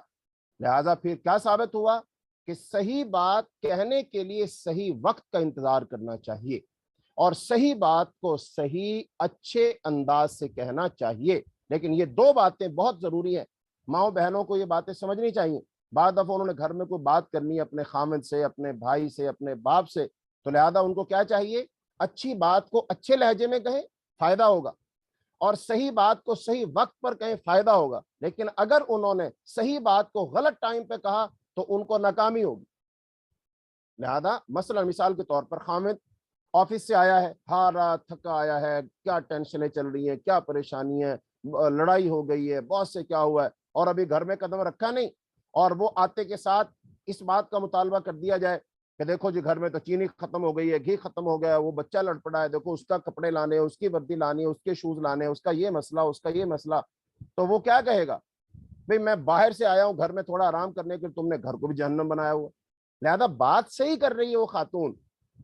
Speaker 1: لہٰذا پھر کیا ثابت ہوا کہ صحیح بات کہنے کے لیے صحیح وقت کا انتظار کرنا چاہیے، اور صحیح بات کو صحیح اچھے انداز سے کہنا چاہیے۔ لیکن یہ دو باتیں بہت ضروری ہیں، ماؤں بہنوں کو یہ باتیں سمجھنی چاہیے۔ بعض دفعہ انہوں نے گھر میں کوئی بات کرنی ہے اپنے خامد سے، اپنے بھائی سے، اپنے باپ سے، تو لہذا ان کو کیا چاہیے، اچھی بات کو اچھے لہجے میں کہیں، فائدہ ہوگا، اور صحیح بات کو صحیح وقت پر کہیں، فائدہ ہوگا۔ لیکن اگر انہوں نے صحیح بات کو غلط ٹائم پہ کہا تو ان کو ناکامی ہوگی۔ لہذا مثلا مثال کے طور پر خامد آفس سے آیا ہے، ہارا تھکا آیا ہے، کیا ٹینشنیں چل رہی ہیں، کیا پریشانی ہے، لڑائی ہو گئی ہے، باس سے کیا ہوا ہے، اور ابھی گھر میں قدم رکھا نہیں، اور وہ آتے کے ساتھ اس بات کا مطالبہ کر دیا جائے کہ دیکھو جی گھر میں تو چینی ختم ہو گئی ہے، گھی ختم ہو گیا ہے، وہ بچہ لڑ پڑا ہے، دیکھو اس کا کپڑے لانے، اس کی وردی لانی ہے، اس کے شوز لانے، اس کا یہ مسئلہ، اس کا یہ مسئلہ، تو وہ کیا کہے گا، بھئی میں باہر سے آیا ہوں گھر میں تھوڑا آرام کرنے کے، تم نے گھر کو بھی جہنم بنایا ہوا۔ لہذا بات صحیح کر رہی ہے وہ خاتون،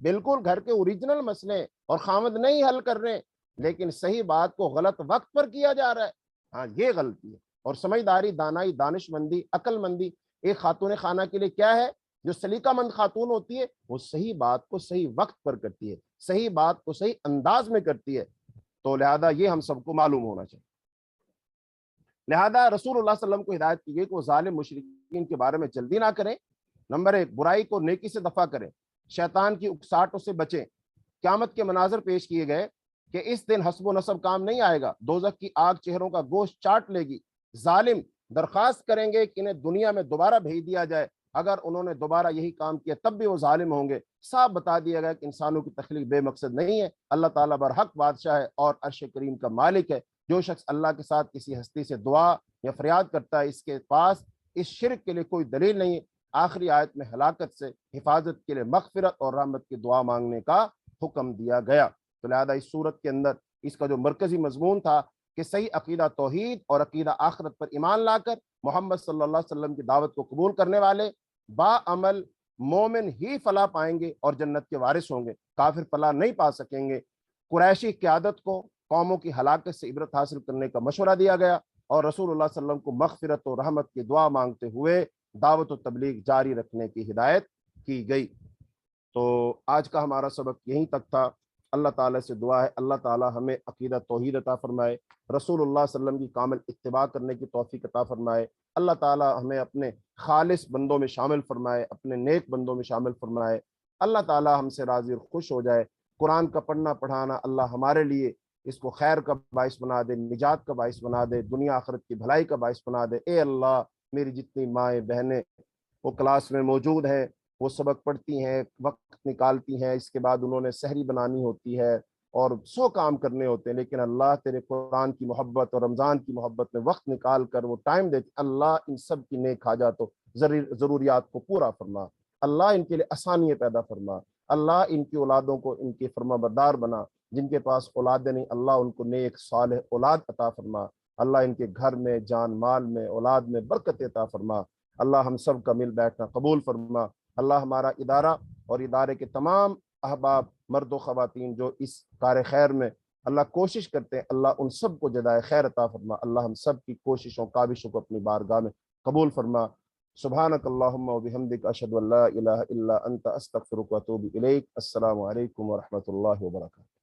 Speaker 1: بالکل گھر کے اوریجنل مسئلے اور خامد نہیں حل کر رہے، لیکن صحیح بات کو غلط وقت پر کیا جا رہا ہے، ہاں یہ غلطی ہے۔ اور سمجھداری، دانائی، دانش مندی، عقل مندی ایک خاتون خانہ کے لیے کیا ہے، جو سلیقہ مند خاتون ہوتی ہے وہ صحیح بات کو صحیح وقت پر کرتی ہے، صحیح بات کو صحیح انداز میں کرتی ہے۔ تو لہذا یہ ہم سب کو معلوم ہونا چاہیے۔ لہذا رسول اللہ صلی اللہ علیہ وسلم کو ہدایت کی گئی کہ وہ ظالم مشرکین کے بارے میں جلدی نہ کریں۔ نمبر ایک، برائی کو نیکی سے دفع کریں، شیطان کی اکساٹوں سے بچیں۔ قیامت کے مناظر پیش کیے گئے کہ اس دن حسب و نسب کام نہیں آئے گا، دوزخ کی آگ چہروں کا گوشت چاٹ لے گی، ظالم درخواست کریں گے کہ انہیں دنیا میں دوبارہ بھیج دیا جائے، اگر انہوں نے دوبارہ یہی کام کیا تب بھی وہ ظالم ہوں گے۔ صاف بتا دیا گیا کہ انسانوں کی تخلیق بے مقصد نہیں ہے، اللہ تعالیٰ برحق بادشاہ ہے اور عرش کریم کا مالک ہے۔ جو شخص اللہ کے ساتھ کسی ہستی سے دعا یا فریاد کرتا ہے، اس کے پاس اس شرک کے لیے کوئی دلیل نہیں۔ آخری آیت میں ہلاکت سے حفاظت کے لیے مغفرت اور رحمت کی دعا مانگنے کا حکم دیا گیا۔ تو لہذا اس صورت کے اندر اس کا جو مرکزی مضمون تھا کہ صحیح عقیدہ توحید اور عقیدہ آخرت پر ایمان لا کر محمد صلی اللہ علیہ وسلم کی دعوت کو قبول کرنے والے با عمل مومن ہی فلاح پائیں گے اور جنت کے وارث ہوں گے، کافر فلاح نہیں پا سکیں گے۔ قریشی قیادت کو قوموں کی ہلاکت سے عبرت حاصل کرنے کا مشورہ دیا گیا، اور رسول اللہ صلی اللہ علیہ وسلم کو مغفرت و رحمت کی دعا مانگتے ہوئے دعوت و تبلیغ جاری رکھنے کی ہدایت کی گئی۔ تو آج کا ہمارا سبق یہیں تک تھا۔ اللہ تعالیٰ سے دعا ہے اللہ تعالیٰ ہمیں عقیدہ توحید عطا فرمائے، رسول اللہ صلی اللہ علیہ وسلم کی کامل اتباع کرنے کی توفیق عطا فرمائے، اللہ تعالیٰ ہمیں اپنے خالص بندوں میں شامل فرمائے، اپنے نیک بندوں میں شامل فرمائے، اللہ تعالیٰ ہم سے راضی اور خوش ہو جائے۔ قرآن کا پڑھنا پڑھانا اللہ ہمارے لیے اس کو خیر کا باعث بنا دے، نجات کا باعث بنا دے، دنیا آخرت کی بھلائی کا باعث بنا دے۔ اے اللہ، میری جتنی مائیں بہنیں وہ کلاس میں موجود ہیں، وہ سبق پڑھتی ہیں، وقت نکالتی ہیں، اس کے بعد انہوں نے سحری بنانی ہوتی ہے اور 100 کام کرنے ہوتے ہیں، لیکن اللہ تیرے قرآن کی محبت اور رمضان کی محبت میں وقت نکال کر وہ ٹائم دیتے، اللہ ان سب کی نیک حاجات و ضروریات کو پورا فرما، اللہ ان کے لیے آسانیاں پیدا فرما، اللہ ان کی اولادوں کو ان کی فرما بردار بنا، جن کے پاس اولادیں نہیں اللہ ان کو نیک صالح اولاد عطا فرما، اللہ ان کے گھر میں، جان مال میں، اولاد میں برکت عطا فرما، اللہ ہم سب کا مل بیٹھنا قبول فرما، اللہ ہمارا ادارہ اور ادارے کے تمام احباب مرد و خواتین جو اس کار خیر میں اللہ کوشش کرتے ہیں، اللہ ان سب کو جزائے خیر عطا فرما، اللہ ہم سب کی کوششوں کاوشوں کو اپنی بارگاہ میں قبول فرما۔ سبحانک اللہم و بحمدک، اشہد ان لا الہ الا انت، استغفرک و اتوب الیک۔ السلام علیکم ورحمۃ اللہ وبرکاتہ۔